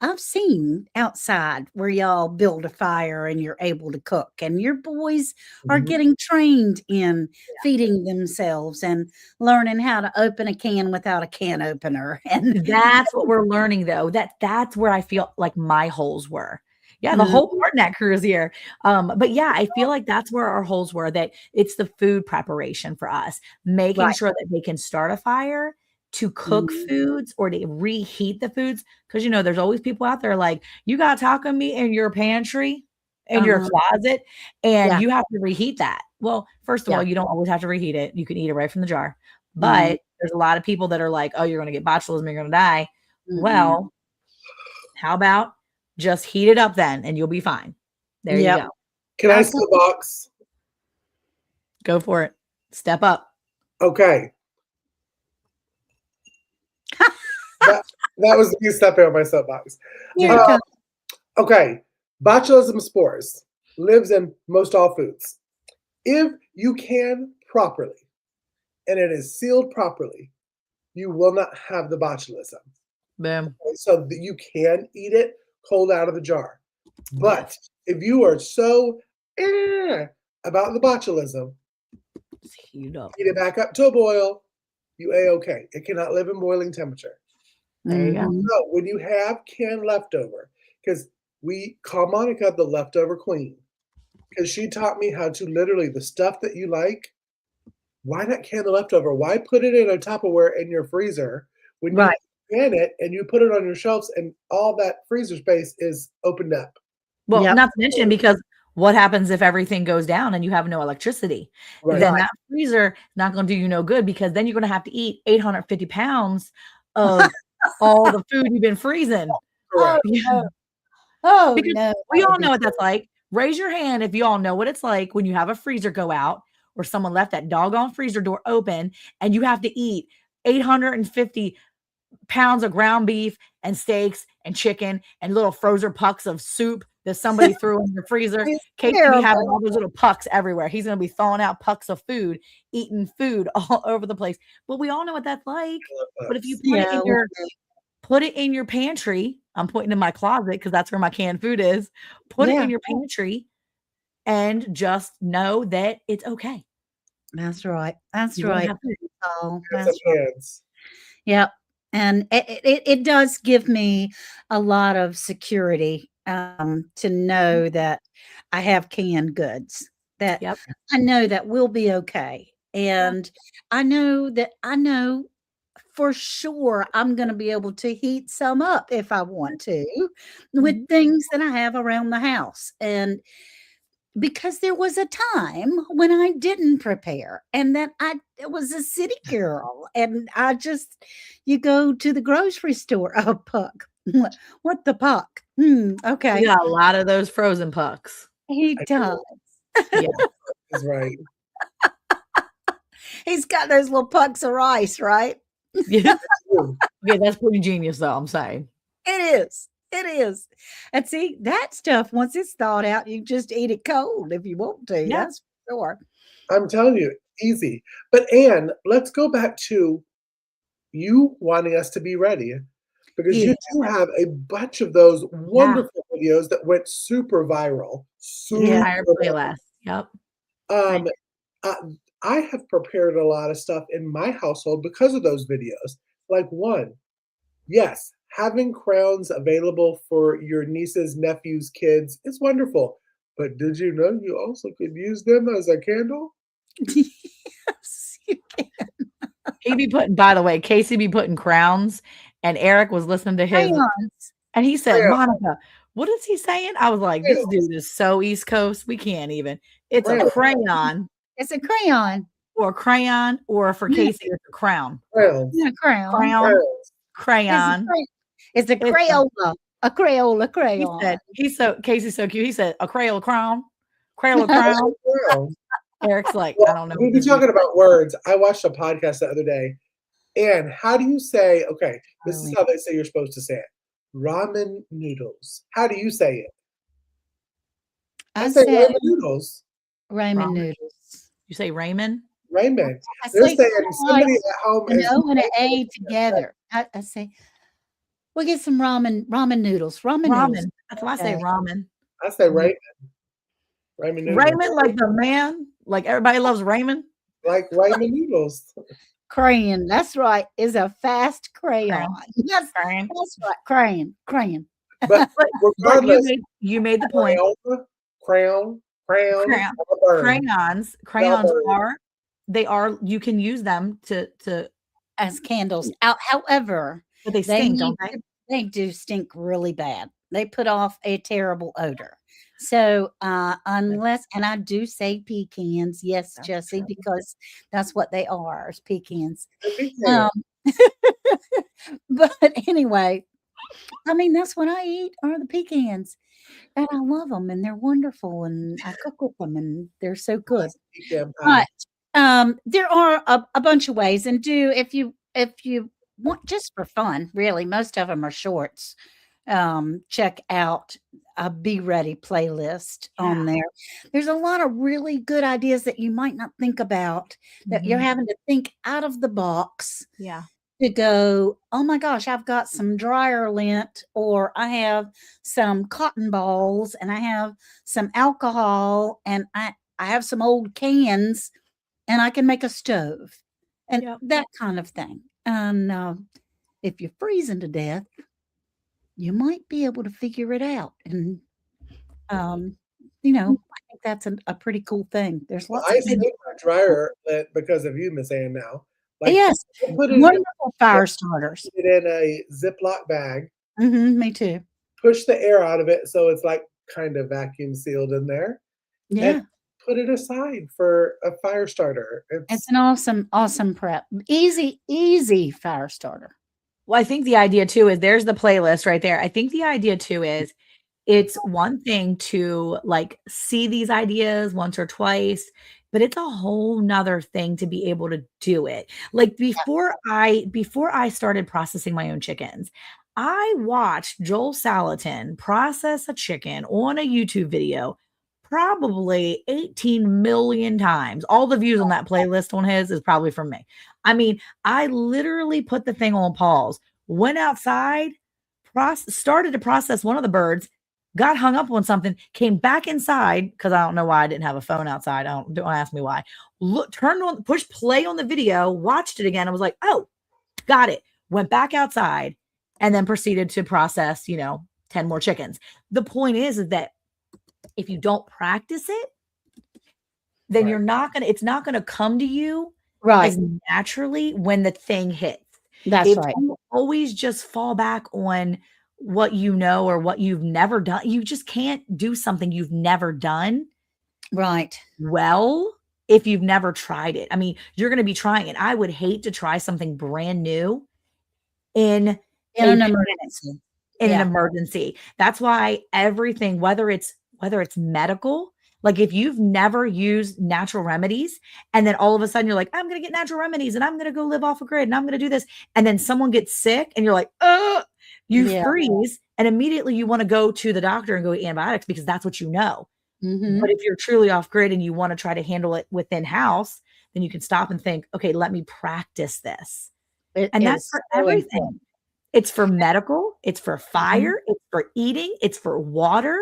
I've seen outside where y'all build a fire and you're able to cook, and your boys are Mhm. getting trained in feeding themselves and learning how to open a can without a can opener. And That's what we're learning though. That's where I feel like my holes were. Yeah, the Mm, whole Hardneck crew is here. But yeah, I feel like that's where our holes were, that it's the food preparation for us, making right. sure that they can start a fire, to cook Mhm. foods or to reheat the foods. Cause there's always people out there like, you got taco meat in your pantry, in your Uh-huh. closet, and Yeah. you have to reheat that. Well, first of Yeah. all, you don't always have to reheat it. You can eat it right from the jar. Mhm. But there's a lot of people that are like, "Oh, you're gonna get botulism, you're gonna die." Mm-mm. Well, how about just heat it up then and you'll be fine. There you Yep. go. Can I Absolutely. soapbox? Go for it. Step up. Okay. That that was me stepping on my soapbox. Here Yeah. it Uh, comes. okay. Botulism spores lives in most all foods. If you can properly and it is sealed properly, you will not have the botulism. Boom. So that you can eat it cold out of the jar. But Yes. if you are so about the botulism, Just heat it up. heat it back up to a boil, you a-okay. It cannot live in boiling temperature. There you go. Mhm. So when you have canned leftover, because we call Monica the leftover queen, because she taught me how to literally the stuff that you like, why not can the leftover? Why put it in a Tupperware in your freezer when you Right. can it and you put it on your shelves and all that freezer space is opened up? Well, Yep. not to mention, because what happens if everything goes down and you have no electricity? Right. Then Right. that freezer is not gonna do you no good, because then you're gonna have to eat 850 pounds of all the food you've been freezing. Oh, Correct. no. Oh, Because no. we That would all be know what that's like. Raise your hand if you all know what it's like when you have a freezer go out, or someone left that doggone freezer door open and you have to eat 850 pounds of ground beef and steaks and chicken and little frozen pucks of soup that somebody threw in the freezer. it's Casey be having terrible. all those little pucks everywhere. He's gonna be throwing out pucks of food, eating food all over the place. But we all know what that's like. But if you Bucks. Yeah, we do. put it in your pantry, I'm pointing in my closet because that's where my canned food is. Put it Yeah, in your pantry and just know that it's okay. that's right. That's You're gonna right. have food. Oh, Hands up that's right. hands. Yep. And it does give me a lot of security, to know that I have canned goods, that Yep. I know that we'll be okay. Yeah. And I know for sure I'm gonna be able to heat some up if I want to with Mhm. things that I have around the house. And because there was a time when I didn't prepare and that I was a city girl and I just you go to the grocery store, oh puck. What the puck? We Okay. got a lot of those frozen pucks. He I does. know Yeah. is right. He's got those little pucks of rice, right? Yeah. True. Yeah, that's pretty genius though, I'm saying. It is. It is. And see, that stuff, once it's thawed out, you just eat it cold if you want to. Yeah. That's for sure. I'm telling you, easy. But Anne, let's go back to you wanting us to be ready because Yeah. you do have a bunch of those Yeah. wonderful videos that went super viral. Yeah. Super. Entire playlist. Yep. I Um, uh, I have prepared a lot of stuff in my household because of those videos. Like one, Yes, having crowns available for your nieces, nephews, kids is wonderful. But did you know you also could use them as a candle? Yes, you can. He be putting, by the way, Casey be putting crowns, and Eric was listening to his, Crayons. and he said, Crown, Monica, what is he saying? I was like, this crowns, dude is so East Coast. We can't even. It's a crowns, crayon It's a crayon. or a crayon, or for Yeah, Casey, it's a crown. crowns, a crown. Crown, crowns. It's a, crayon. it's a It's a, Crayola. A Crayola he crayon. said, Casey's so cute. He said, a Crayola crown, Crayola crown. Crowns. Eric's like, I Well, don't know we what were this dude. talking about words. I watched a podcast the other day. And how do you say, okay, this is how they say you're supposed to say it. Ramen noodles. How do you say it? I I say said ramen noodles. ramen Ramen. noodles. You say Raymond? Ramen. I They're say saying somebody at home an is O and an A together. I say, we'll get some ramen noodles. Ramen noodles. Ramen. That's why I say Okay. ramen. I say ramen. Ramen noodles. Raymond, like the man, like everybody loves Raymond. Like ramen noodles. Crayon. That's right. Is a fast crayon. Yes, Crayon. that's right. Crayon. But But regardless, you made the point. Crayon, crown, Crayon, or burn. crayons burn. are you can use them to, As candles. Out. However, but they they stink, need don't they? to, they do stink really bad. They put off a terrible odor. So unless, and I do say pecans, yes, That's Jesse, true. because that's what they are, is pecans. The big hand. But anyway, I mean that's what I eat are the pecans, and I love them, and they're wonderful, and I cook with them, and they're so good. Pecan pie. But there are a bunch of ways, and do if you want just for fun, really, most of them are shorts. Check out a Be Ready playlist on Yeah. there. There's a lot of really good ideas that you might not think about that you're Mhm. having to think out of the box Yeah. to go, oh my gosh, I've got some dryer lint, or I have some cotton balls, and I have some alcohol, and I have some old cans, and I can make a stove, and Yep. that kind of thing. And if you're freezing to death, you might be able to figure it out. And um, I think that's a pretty cool thing. There's Well, lots I of saved my dryer lint because of you, Miss Ann. Now, like yes, put it wonderful fire starters. in a Ziploc bag, Me too. push the air out of it so it's like kind of vacuum sealed in there, and Yeah. put it aside for a fire starter. It's an awesome prep. Easy fire starter. Well, I think the idea too is there's the playlist right there. I think the idea too is it's one thing to like see these ideas once or twice, but it's a whole nother thing to be able to do it. Like before I started processing my own chickens, I watched Joel Salatin process a chicken on a YouTube video probably 18 million times. All the views on that playlist on his is probably from me. I mean, I literally put the thing on pause, went outside, started to process one of the birds, got hung up on something, came back inside because I don't know why I didn't have a phone outside. Don't ask me why. Look, turned on, pushed play on the video, watched it again. I was like, oh, got it. Went back outside and then proceeded to process, 10 more chickens. The point is that if you don't practice it, then Right. it's not gonna come to you Right. as naturally when the thing hits. That's If right. you always just fall back on what you know or what you've never done, you just can't do something you've never done Right. well if you've never tried it. I mean, you're gonna be trying it. I would hate to try something brand new in In a an pandemic, emergency. in an Yeah. emergency. That's why everything, whether it's medical, like if you've never used natural remedies and then all of a sudden you're like, I'm going to get natural remedies and I'm going to go live off a grid and I'm going to do this. And then someone gets sick and you're like, you Yeah. freeze and immediately you want to go to the doctor and go get antibiotics because that's what you know. Mhm. But if you're truly off grid and you want to try to handle it within house, then you can stop and think, okay, let me practice this. It And that's is for so everything. important. It's for medical, it's for Mhm. fire, it's for eating, it's for water.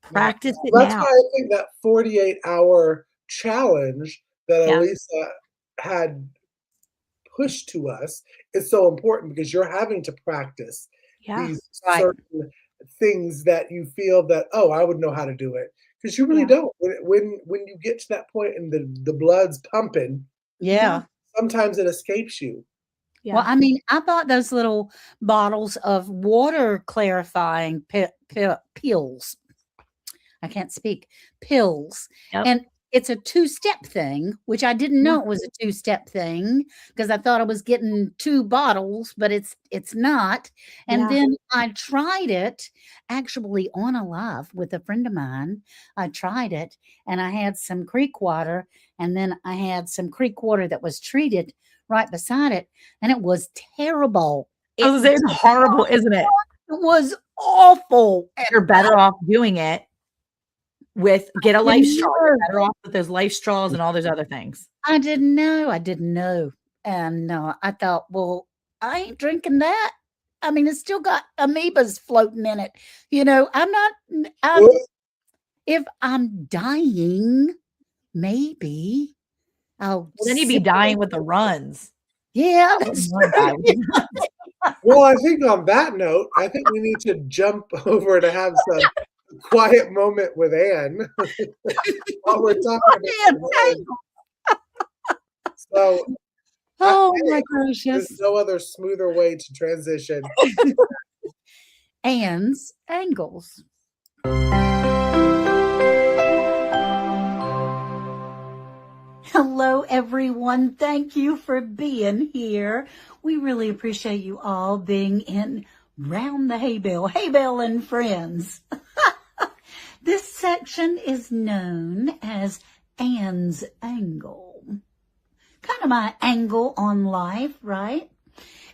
Yeah. Practice it That's now. why I think that 48-hour challenge that Yeah. Elisa had pushed to us is so important because you're having to practice Yeah. these Right. certain things that you feel that, oh, I would know how to do it. Because you really Yeah. don't. When you get to that point and the blood's pumping, Yeah. sometimes it escapes you. Well, Yeah. I mean, I bought those little bottles of water clarifying pills. I can't speak. Pills. Yep. And it's a two-step thing, which I didn't Yeah. know it was a two-step thing because I thought I was getting 2 bottles, but it's not. And Yeah. then I tried it actually on a live with a friend of mine. I tried it and I had some creek water and then I had some creek water that was treated right beside it, and it was terrible. I was gonna say, it's horrible, isn't it? It was awful. You're better off doing it with get a life straw. You're know. better off with those life straws and all those other things. I didn't know. I didn't know. And I thought, well, I ain't drinking that. I mean, it's still got amoebas floating in it. I'm not, if I'm dying, maybe I'll. Well, then you'd be sip dying it. with the runs. Yeah, You that's wanna die true. with the runs. Well, I think on that note, I think we need to jump over to have some quiet moment with Anne while we're talking about the word. So, Oh my there's gracious. no other smoother way to transition. Anne's angles. Hello, everyone. Thank you for being here. We really appreciate you all being in Round the Hay Bale, Hay Bale and Friends. This section is known as Anne's angle. Kind of my angle on life, right?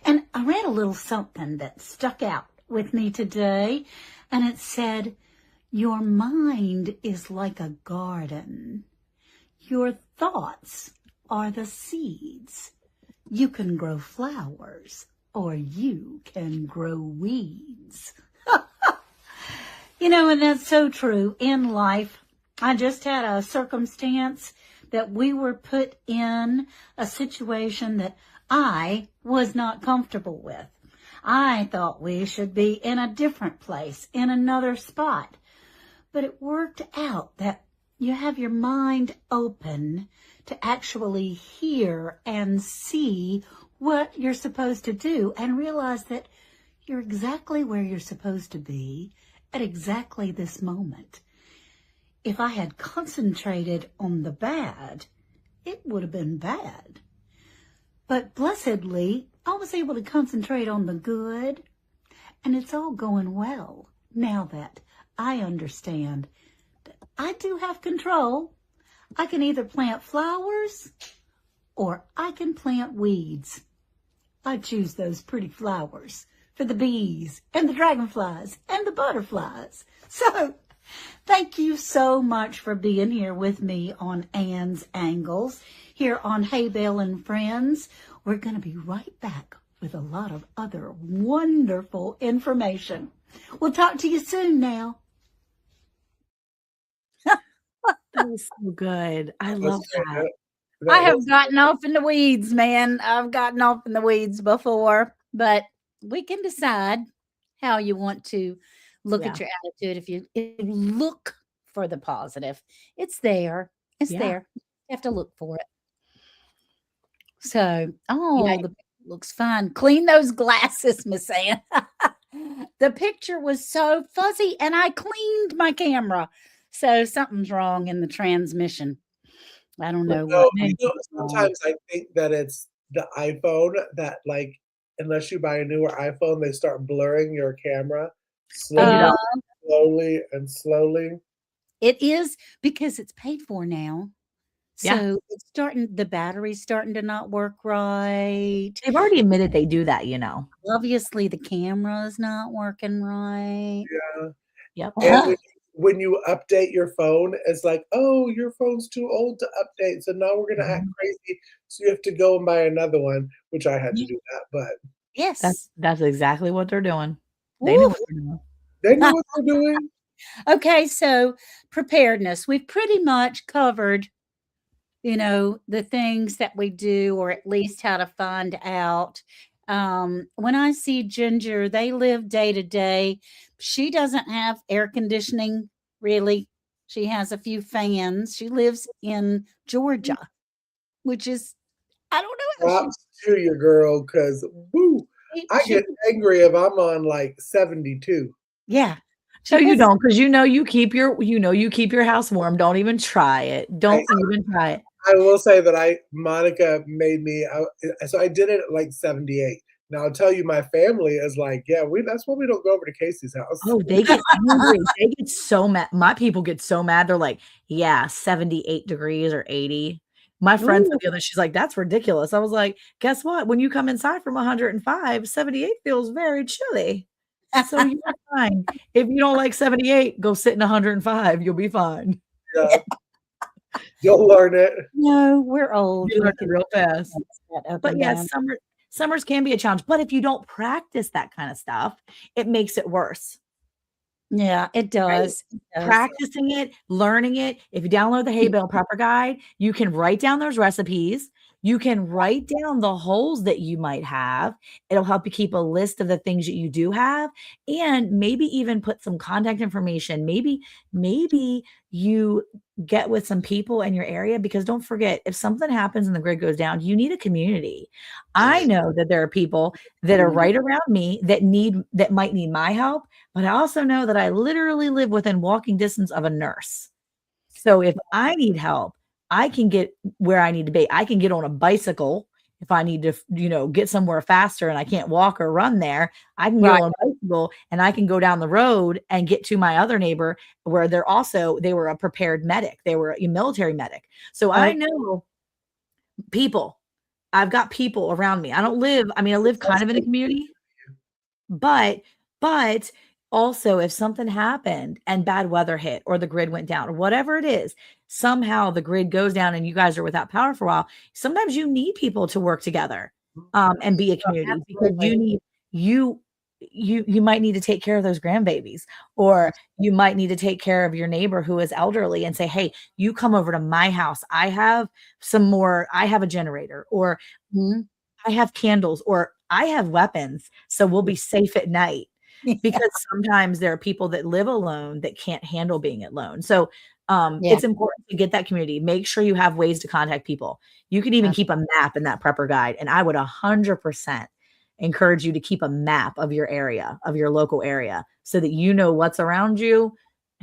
And I read a little something that stuck out with me today, and it said, your mind is like a garden. Your thoughts are the seeds. You can grow flowers or you can grow weeds. And that's so true in life. I just had a circumstance that we were put in a situation that I was not comfortable with. I thought we should be in a different place, in another spot. But it worked out that you have your mind open to actually hear and see what you're supposed to do and realize that you're exactly where you're supposed to be at exactly this moment. If I had concentrated on the bad, it would have been bad. But blessedly, I was able to concentrate on the good, and it's all going well now that I understand that I do have control. I can either plant flowers or I can plant weeds. I choose those pretty flowers for the bees and the dragonflies and the butterflies. So thank you so much for being here with me on Anne's Angles here on Hay Bale and Friends. We're going to be right back with a lot of other wonderful information. We'll talk to you soon now. That was so good. I love that. I have gotten off in the weeds, man. I've gotten off in the weeds before, but we can decide how you want to look at your attitude. If you look for the positive, it's there. It's there. You have to look for it. So, the picture looks fine. Clean those glasses, Miss Ann. The picture was so fuzzy, and I cleaned my camera. So something's wrong in the transmission. I don't know what. Sometimes I think that it's the iPhone that, like, unless you buy a newer iPhone, they start blurring your camera slowly and slowly. It is because it's paid for now. So it's the battery's starting to not work right. They've already admitted they do that, Obviously, the camera's not working right. Yeah. Yep. And when you update your phone, it's like, oh, your phone's too old to update. So now we're going to act crazy. So you have to go and buy another one, which I had to do that. But yes, that's exactly what they're doing. They know what they're doing. They know what they're doing. Okay, so preparedness. We've pretty much covered the things that we do, or at least how to find out. When I see Ginger, they live day to day. She doesn't have air conditioning, really. She has a few fans. She lives in Georgia, which is, I don't know how Props to your girl, because woo, I she get angry if I'm on like 72. yeah. No, She you puts don't, because you keep your house warm. Don't even try it. Don't even try it. I will say that Monica made me, so I did it at like 78. Now I'll tell you, my family is like, yeah, that's why we don't go over to Casey's house. Oh, they get angry. They get so mad. My people get so mad. They're like, yeah, 78 degrees or 80. My friend said Ooh. the other, she's like, that's ridiculous. I was like, guess what? When you come inside from 105, 78 feels very chilly. So you're fine. If you don't like 78, go sit in 105. You'll be fine. Yeah, you'll learn it. No, we're old. You We learn it can real fast. that up But and yeah, down. summers can be a challenge. But if you don't practice that kind of stuff, it makes it worse. Yeah, it Right? does. It does. Practicing it, learning it. If you download the Hay Bale Prepper Guide, you can write down those recipes. You can write down the holes that you might have. It'll help you keep a list of the things that you do have, and maybe even put some contact information. Maybe you get with some people in your area, because don't forget, if something happens and the grid goes down, you need a community. I know that there are people that are right around me that might need my help, but I also know that I literally live within walking distance of a nurse. So if I need help, I can get where I need to be. I can get on a bicycle if I need to, get somewhere faster and I can't walk or run there. I can get Right. on a bicycle and I can go down the road and get to my other neighbor, where they were a prepared medic. They were a military medic. So I know people. I've got people around me. I live kind of in a community, but also, if something happened and bad weather hit or the grid went down or whatever it is, somehow the grid goes down and you guys are without power for a while, sometimes you need people to work together and be a community, because you might need to take care of those grandbabies, or you might need to take care of your neighbor who is elderly and say, hey, you come over to my house. I have a generator, or Mhm. I have candles, or I have weapons, so we'll be safe at night. Because sometimes there are people that live alone that can't handle being alone. So Yeah. it's important to get that community. Make sure you have ways to contact people. You can even keep a map in that prepper guide. And I would 100% encourage you to keep a map of your area, of your local area, so that you know what's around you,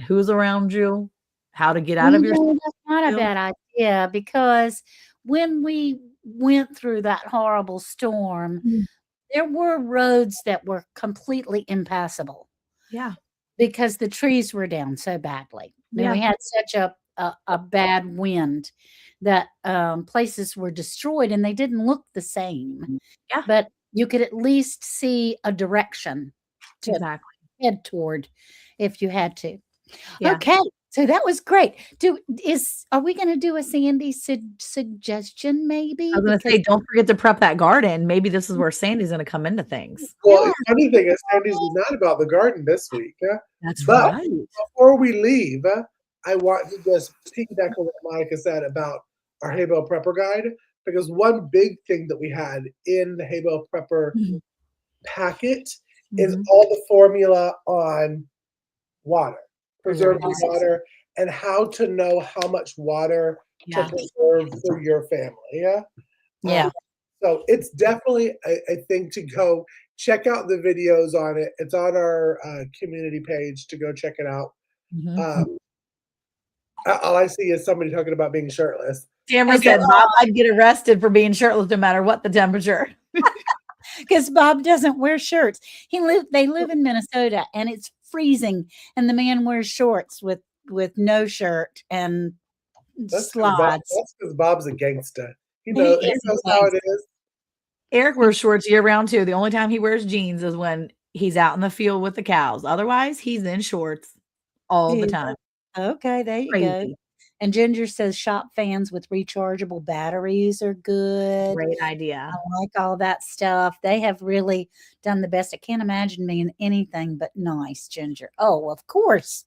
who's around you, how to get out of your That's not a bad idea, because when we went through that horrible storm, Mm. there were roads that were completely impassable Yeah. because the trees were down so badly. And Yeah. we had such a bad wind that places were destroyed and they didn't look the same. Yeah. But you could at least see a direction to Exactly. head toward if you had to. Yeah. Okay, so that was great. Are we gonna do a Sandy suggestion maybe? I was gonna Because say, don't forget to prep that garden. Maybe this is where Sandy's gonna come into things. Well, Yeah. the funny thing is, Sandy's not about the garden this week. That's But right. before we leave, I want to just piggyback on what Monica said about our Hay Bale Prepper Guide, because one big thing that we had in the Hay Bale Prepper Mhm. packet is Mhm. all the formula on water, preserving Preserving water, and how to know how much water to Yeah. preserve for your family. Yeah. Yeah. So it's definitely a thing to go check out the videos on it. It's on our community page to go check it out. Mhm. All I see is somebody talking about being shirtless. Tamara said, Bob, I'd get arrested for being shirtless no matter what the temperature. Because Bob doesn't wear shirts. They live in Minnesota and it's freezing, and the man wears shorts with no shirt and That's slides. because Bob's a gangster. He He knows is a how it gangster. is. Eric wears shorts year round too. The only time he wears jeans is when he's out in the field with the cows. Otherwise, he's in shorts all the time. Okay, there you go. Crazy. And Ginger says shop fans with rechargeable batteries are good. Great idea. I like all that stuff. They have really done the best. I can't imagine being anything but nice, Ginger. Oh, of course.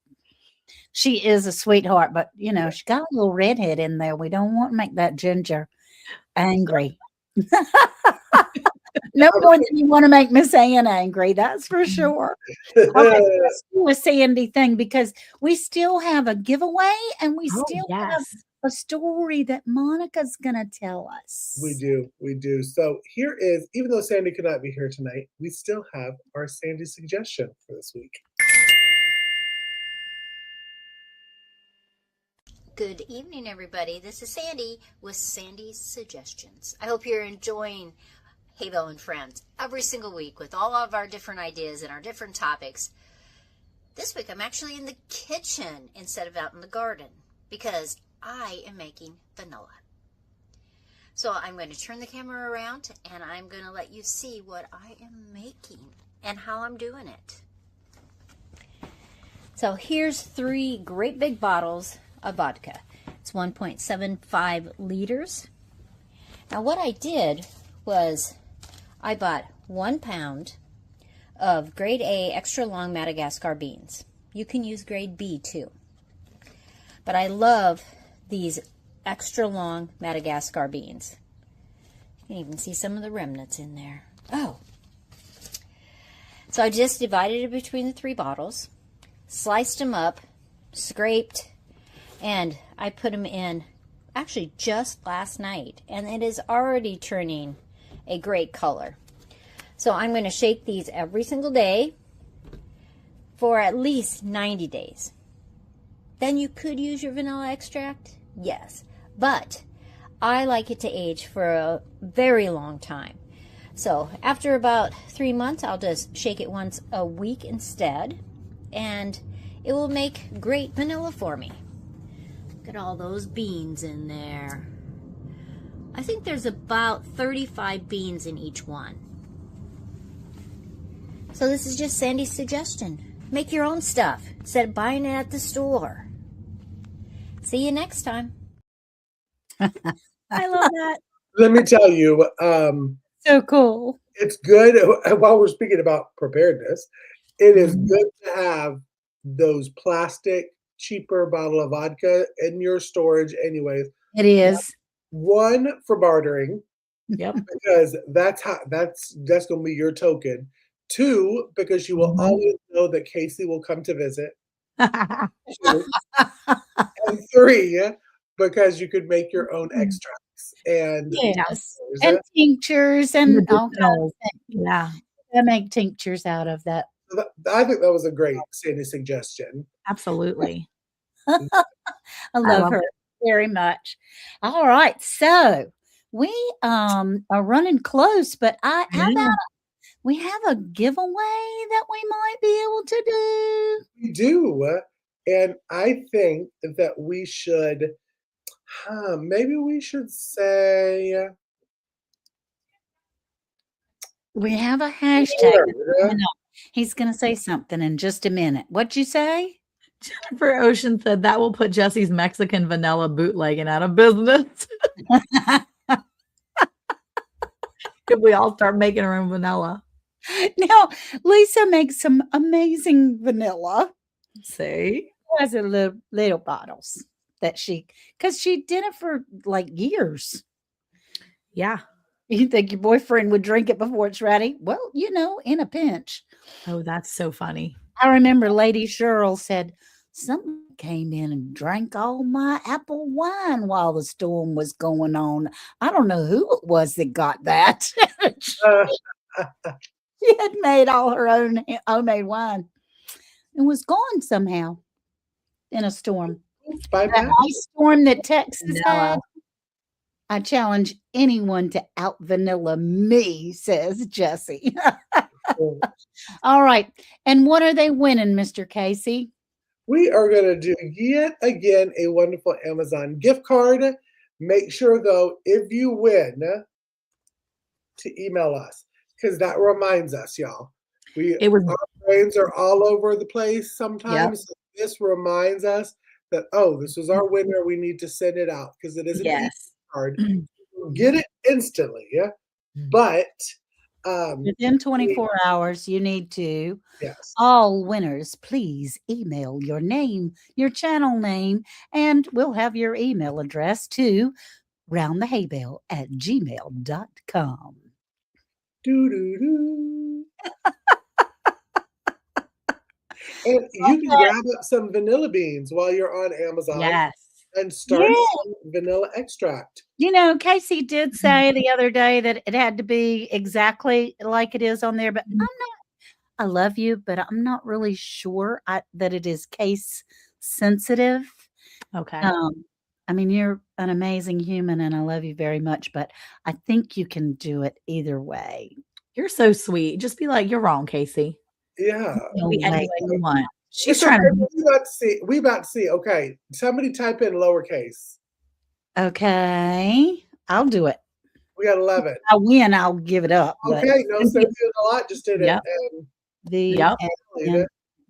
She is a sweetheart, but she got a little redhead in there. We don't want to make that ginger angry. No more than you want to make Miss Ann angry, that's for sure. All right, let's do a Sandy thing because we still have a giveaway and we still have a story that Monica's going to tell us. We do. So here is, even though Sandy could not be here tonight, we still have our Sandy suggestion for this week. Good evening, everybody. This is Sandy with Sandy's Suggestions. I hope you're enjoying Hay Bale Friends every single week with all of our different ideas and our different topics. This week I'm actually in the kitchen instead of out in the garden because I am making vanilla. So I'm going to turn the camera around and I'm going to let you see what I am making and how I'm doing it. So here's 3 great big bottles of vodka. It's 1.75 liters. Now what I did was I bought 1 pound of grade A extra long Madagascar beans. You can use grade B too. But I love these extra long Madagascar beans. You can even see some of the remnants in there. Oh. So I just divided it between the 3 bottles, sliced them up, scraped, and I put them in actually just last night, and it is already turning a great color. So I'm going to shake these every single day for at least 90 days. Then you could use your vanilla extract, yes, but I like it to age for a very long time. So after about 3 months, I'll just shake it once a week instead, and it will make great vanilla for me. Look at all those beans in there. I think there's about 35 beans in each one. So this is just Sandy's suggestion. Make your own stuff instead of buying it at the store. See you next time. I love that. Let me tell you, So cool. it's good. While we're speaking about preparedness, it is good to have those plastic, cheaper bottle of vodka in your storage anyways. It is. 1, for bartering, Yep. because that's going to be your token. 2, because you will always know that Casey will come to visit. 2, and 3, because you could make your own extracts and Yes. And tinctures and all kinds of things. Yeah, I make tinctures out of that. I think that was a great Sandy suggestion. absolutely. I love her very much. All right. So we are running close, but how about we have a giveaway that we might be able to do? We do. And I think that we should, maybe we should say. We have a hashtag. He's going to say something in just a minute. What'd you say? Jennifer Ocean said that will put Jesse's Mexican vanilla bootlegging out of business. If we all start making our own vanilla. Now, Lisa makes some amazing vanilla. See? She has her little bottles that because she did it for like years. Yeah. You think your boyfriend would drink it before it's ready? Well, in a pinch. Oh, that's so funny. I remember Lady Cheryl said, something came in and drank all my apple wine while the storm was going on. I don't know who it was that got that. She had made all her own homemade wine. It was gone somehow in a storm. That ice storm that Texas had. I challenge anyone to out vanilla me, says Jesse. All right. And what are they winning, Mr. Casey? We are going to do yet again a wonderful Amazon gift card. Make sure, though, if you win, to email us, because that reminds us, y'all. Our brains are all over the place sometimes. Yep. So this reminds us that, this was our winner. We need to send it out because it is an gift card. Get it instantly, but Within 24 hours, you need to. Yes. All winners, please email your name, your channel name, and we'll have your email address to roundthehaybale@gmail.com. Do do do. And you can grab up some vanilla beans while you're on Amazon Yes. and start Yeah. some vanilla extract. You know, Casey did say the other day that it had to be exactly like it is on there, but I love you, but I'm not really sure that it is case sensitive. Okay. I mean, you're an amazing human and I love you very much, but I think you can do it either way. You're so sweet. Just be like, you're wrong, Casey. Yeah. No Be any way. way you want. She's It's okay, trying to. but we about to see. Okay. Somebody type in lowercase. Okay, I'll do it. We got 11. I win, I'll give it up. But Okay, no, Cynthia a lot just did it. Yep. And Yep.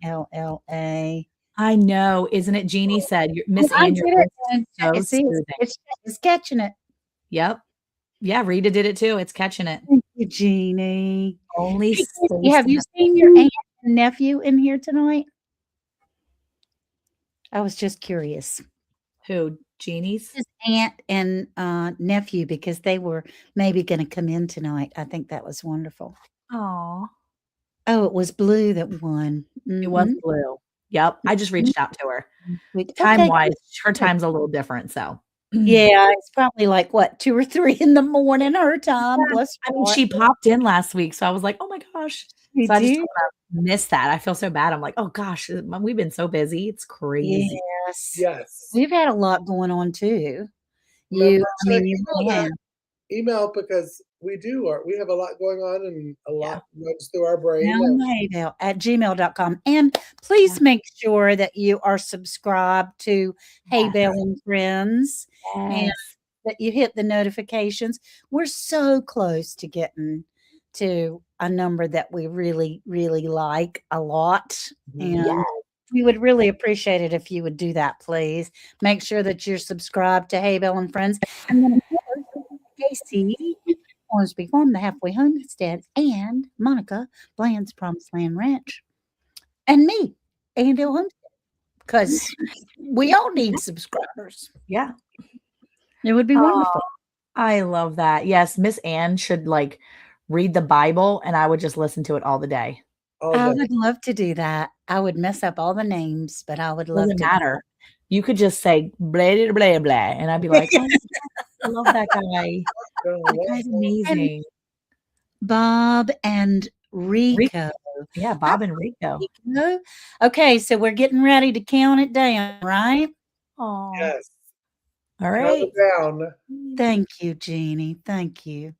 VNLLA. I know. Isn't it? Jeannie said, Miss I Ann, did your it. voice is so See, soothing. it's catching it. Yep. Yeah, Rita did it too. It's catching it. Thank you, Jeannie. Only Hey, space Casey, have you enough. seen your aunt and nephew in here tonight? I was just curious. Who? Jeannie's? His aunt and nephew, because they were maybe going to come in tonight. I think that was wonderful. Aw. Oh, it was Blue that won. It was Mhm. Blue. Yep. I just reached out to her. Okay, Time wise, her time's a little different. So yeah, it's probably like what 2 or 3 in the morning her time. Yeah, Bless I her mean, heart. she popped in last week, so I was like, oh my gosh. You So I just do? don't wanna miss that. I feel so bad. I'm like, oh gosh, we've been so busy. It's crazy. Yes. yes. We've had a lot going on too. Remember I mean, you email really have. email because we have a lot going on and a lot runs through our brain. Roundthehaybale@gmail.com. And please make sure that you are subscribed to Hay Bale Friends and Yes. that you hit the notifications. We're so close to getting to a number that we really, really like a lot. And we would really appreciate it if you would do that, please. Make sure that you're subscribed to Hay Bale and Friends. And then, of course, Casey, Hornsby Farm, the Halfway Homestead, and Monica, Bland's Promised Land Ranch, and me, Andale Homestead, because we all need subscribers. Yeah. It would be wonderful. I love that. Yes, Miss Ann should like read the Bible and I would just listen to it all the day. I would love to do that. I would mess up all the names, but I would love Doesn't to. matter. You could just say blah blah blah blah, and I'd be like, oh, I love that guy. That guy's amazing. Bob and Rico. Yeah, Bob and Rico. Okay, so we're getting ready to count it down, right? Oh, Yes. all Count right. it down. Thank you, Jeannie. Thank you.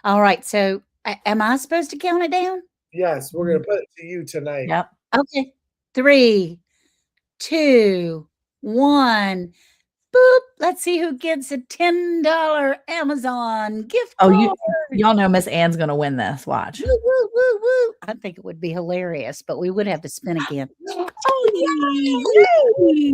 All right, so am I supposed to count it down? Yes, we're gonna put it to you tonight. Yep. Okay. 3, 2, 1. Boop. Let's see who gets a $10 Amazon gift card. Oh, y'all know Miss Ann's gonna win this. Watch. Woo, woo, woo, woo. I think it would be hilarious, but we would have to spin again. Oh, yay.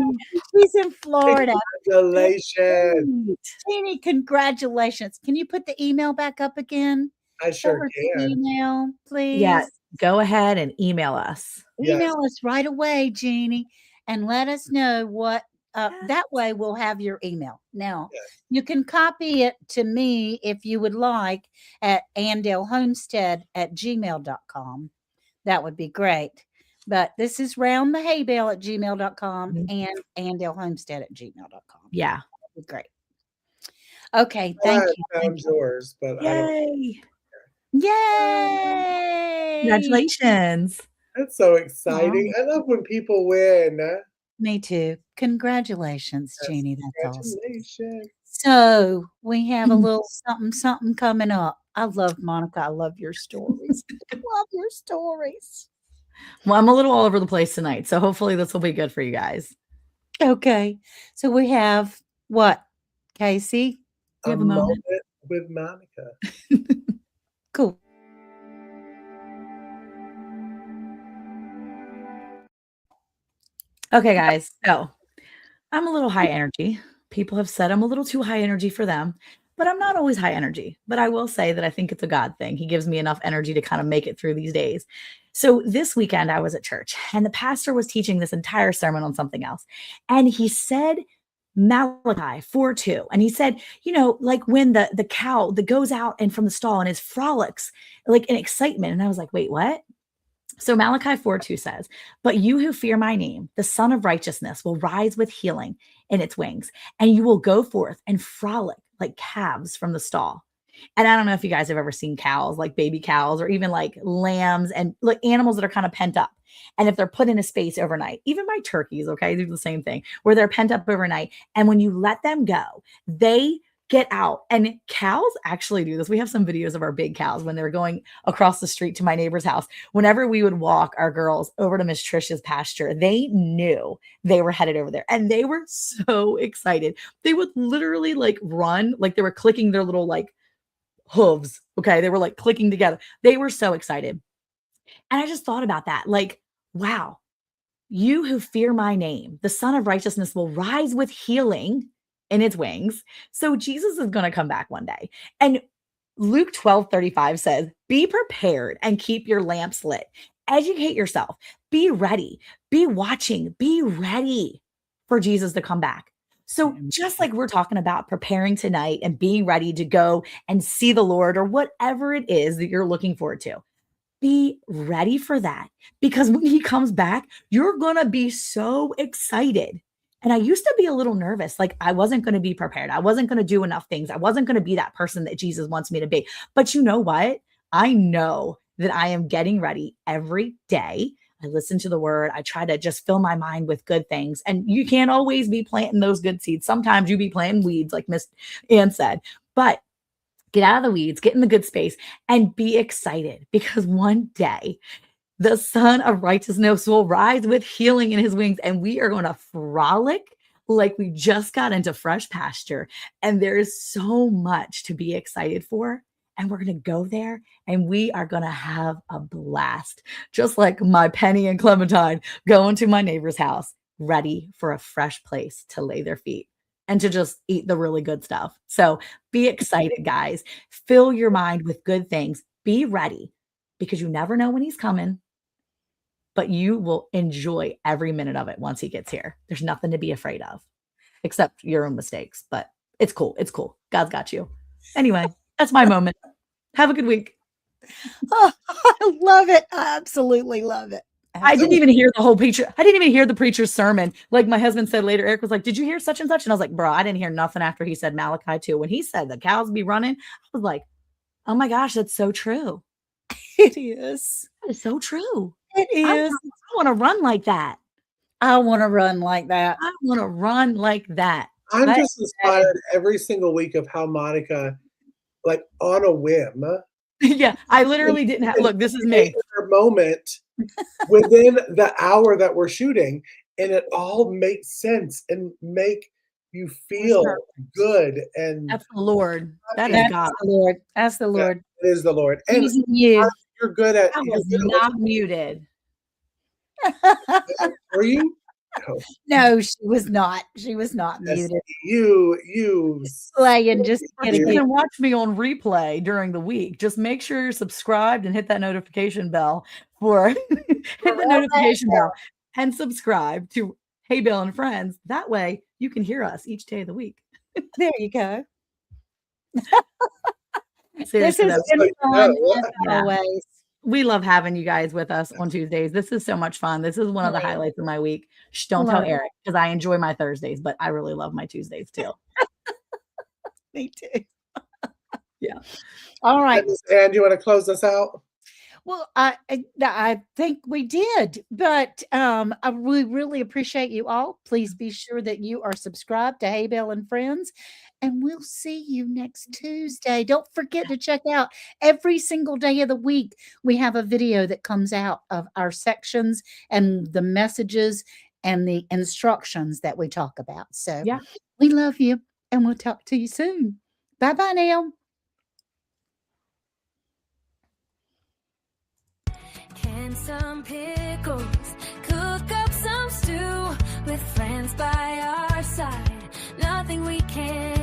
She's in Florida. Congratulations. Jeannie, congratulations. Can you put the email back up again? I sure Over to can. Email, please. Yeah, go ahead and email us. Email us right away, Jeannie, and let us know what. That way we'll have your email. Now, you can copy it to me if you would like at andalehomestead@gmail.com. That would be great. But this is roundthehaybale@gmail.com and andalehomestead@gmail.com. Yeah. That would be great. Okay, thank you. Found yours, but I don't. Yay. Yay! Congratulations. That's so exciting. I love when people win. Me too. Congratulations, Jeannie. That's awesome. Congratulations. So we have a little something coming up. I love Monica. I love your stories. I love your stories. Well, I'm a little all over the place tonight, so hopefully this will be good for you guys. Okay. So we have what, Casey? You have a moment with Monica. Cool. Okay, guys. So I'm a little high energy. People have said I'm a little too high energy for them, but I'm not always high energy. But I will say that I think it's a God thing. He gives me enough energy to kind of make it through these days. So this weekend I was at church and the pastor was teaching this entire sermon on something else. And he said Malachi 4:2. And he said, like when the cow that goes out and from the stall and is frolics, like in excitement. And I was like, wait, what? So Malachi 4:2 says, but you who fear my name, the Son of Righteousness will rise with healing in its wings, and you will go forth and frolic like calves from the stall. And I don't know if you guys have ever seen cows, like baby cows, or even like lambs and like animals that are kind of pent up. And if they're put in a space overnight, even my turkeys, okay, they do the same thing, where they're pent up overnight. And when you let them go, they get out. And cows actually do this. We have some videos of our big cows when they were going across the street to my neighbor's house. Whenever we would walk our girls over to Miss Trisha's pasture, they knew they were headed over there and they were so excited. They would literally like run, like they were clicking their little like hooves. Okay. They were like clicking together. They were so excited. And I just thought about that. Like, wow, you who fear my name, the Son of Righteousness will rise with healing in its wings. So Jesus is going to come back one day. And Luke 12:35 says, be prepared and keep your lamps lit. Educate yourself. Be ready. Be watching. Be ready for Jesus to come back. So just like we're talking about preparing tonight and being ready to go and see the Lord or whatever it is that you're looking forward to, be ready for that. Because when he comes back, you're going to be so excited. And I used to be a little nervous. Like I wasn't going to be prepared. I wasn't going to do enough things. I wasn't going to be that person that Jesus wants me to be. But you know what? I know that I am getting ready every day. I listen to the word. I try to just fill my mind with good things. And you can't always be planting those good seeds. Sometimes you be planting weeds, like Miss Ann said. But get out of the weeds, get in the good space, and be excited because one day the Son of Righteousness will rise with healing in his wings, and we are going to frolic like we just got into fresh pasture. And there is so much to be excited for. And we're going to go there and we are going to have a blast, just like my Penny and Clementine going to my neighbor's house, ready for a fresh place to lay their feet and to just eat the really good stuff. So be excited, guys. Fill your mind with good things. Be ready because you never know when he's coming, but you will enjoy every minute of it once he gets here. There's nothing to be afraid of except your own mistakes, but it's cool. It's cool. God's got you. Anyway, that's my moment. Have a good week. Oh, I love it. I absolutely love it. I didn't even hear the whole preacher. I didn't even hear the preacher's sermon. Like my husband said later, Eric was like, did you hear such and such? And I was like, bro, I didn't hear nothing after he said Malachi 2. When he said the cows be running, I was like, oh my gosh, that's so true. It is. That is so true. It is. I want to run like that. I want to run like that. I want to run like that. I'm just inspired every single week of how Monica, like on a whim, yeah, I literally didn't have, look, this is me. Her moment within the hour that we're shooting, and it all makes sense and make you feel good. And that's the Lord. That is God. The Lord. That's the Lord. It is the Lord. And you. You're good at. I was not muted. Were you? No, she was not. She was not Yes, muted. You Slaying just you can watch me on replay during the week. Just make sure you're subscribed and hit that notification bell for hit the notification bell and subscribe to Hay Bale and Friends. That way you can hear us each day of the week. There you go. Seriously, this has been fun Yeah. always. We love having you guys with us on Tuesdays. This is so much fun. This is one of the highlights of my week. Shh, don't tell Eric because I enjoy my Thursdays, but I really love my Tuesdays too. Me too. Yeah. All right. And you want to close us out? Well, I think we did, but we really appreciate you all. Please be sure that you are subscribed to Hay Bale and Friends, and we'll see you next Tuesday. Don't forget to check out every single day of the week. We have a video that comes out of our sections and the messages and the instructions that we talk about. So yeah, we love you, and we'll talk to you soon. Bye-bye now. Can some pickles, cook up some stew with friends by our side. Nothing we can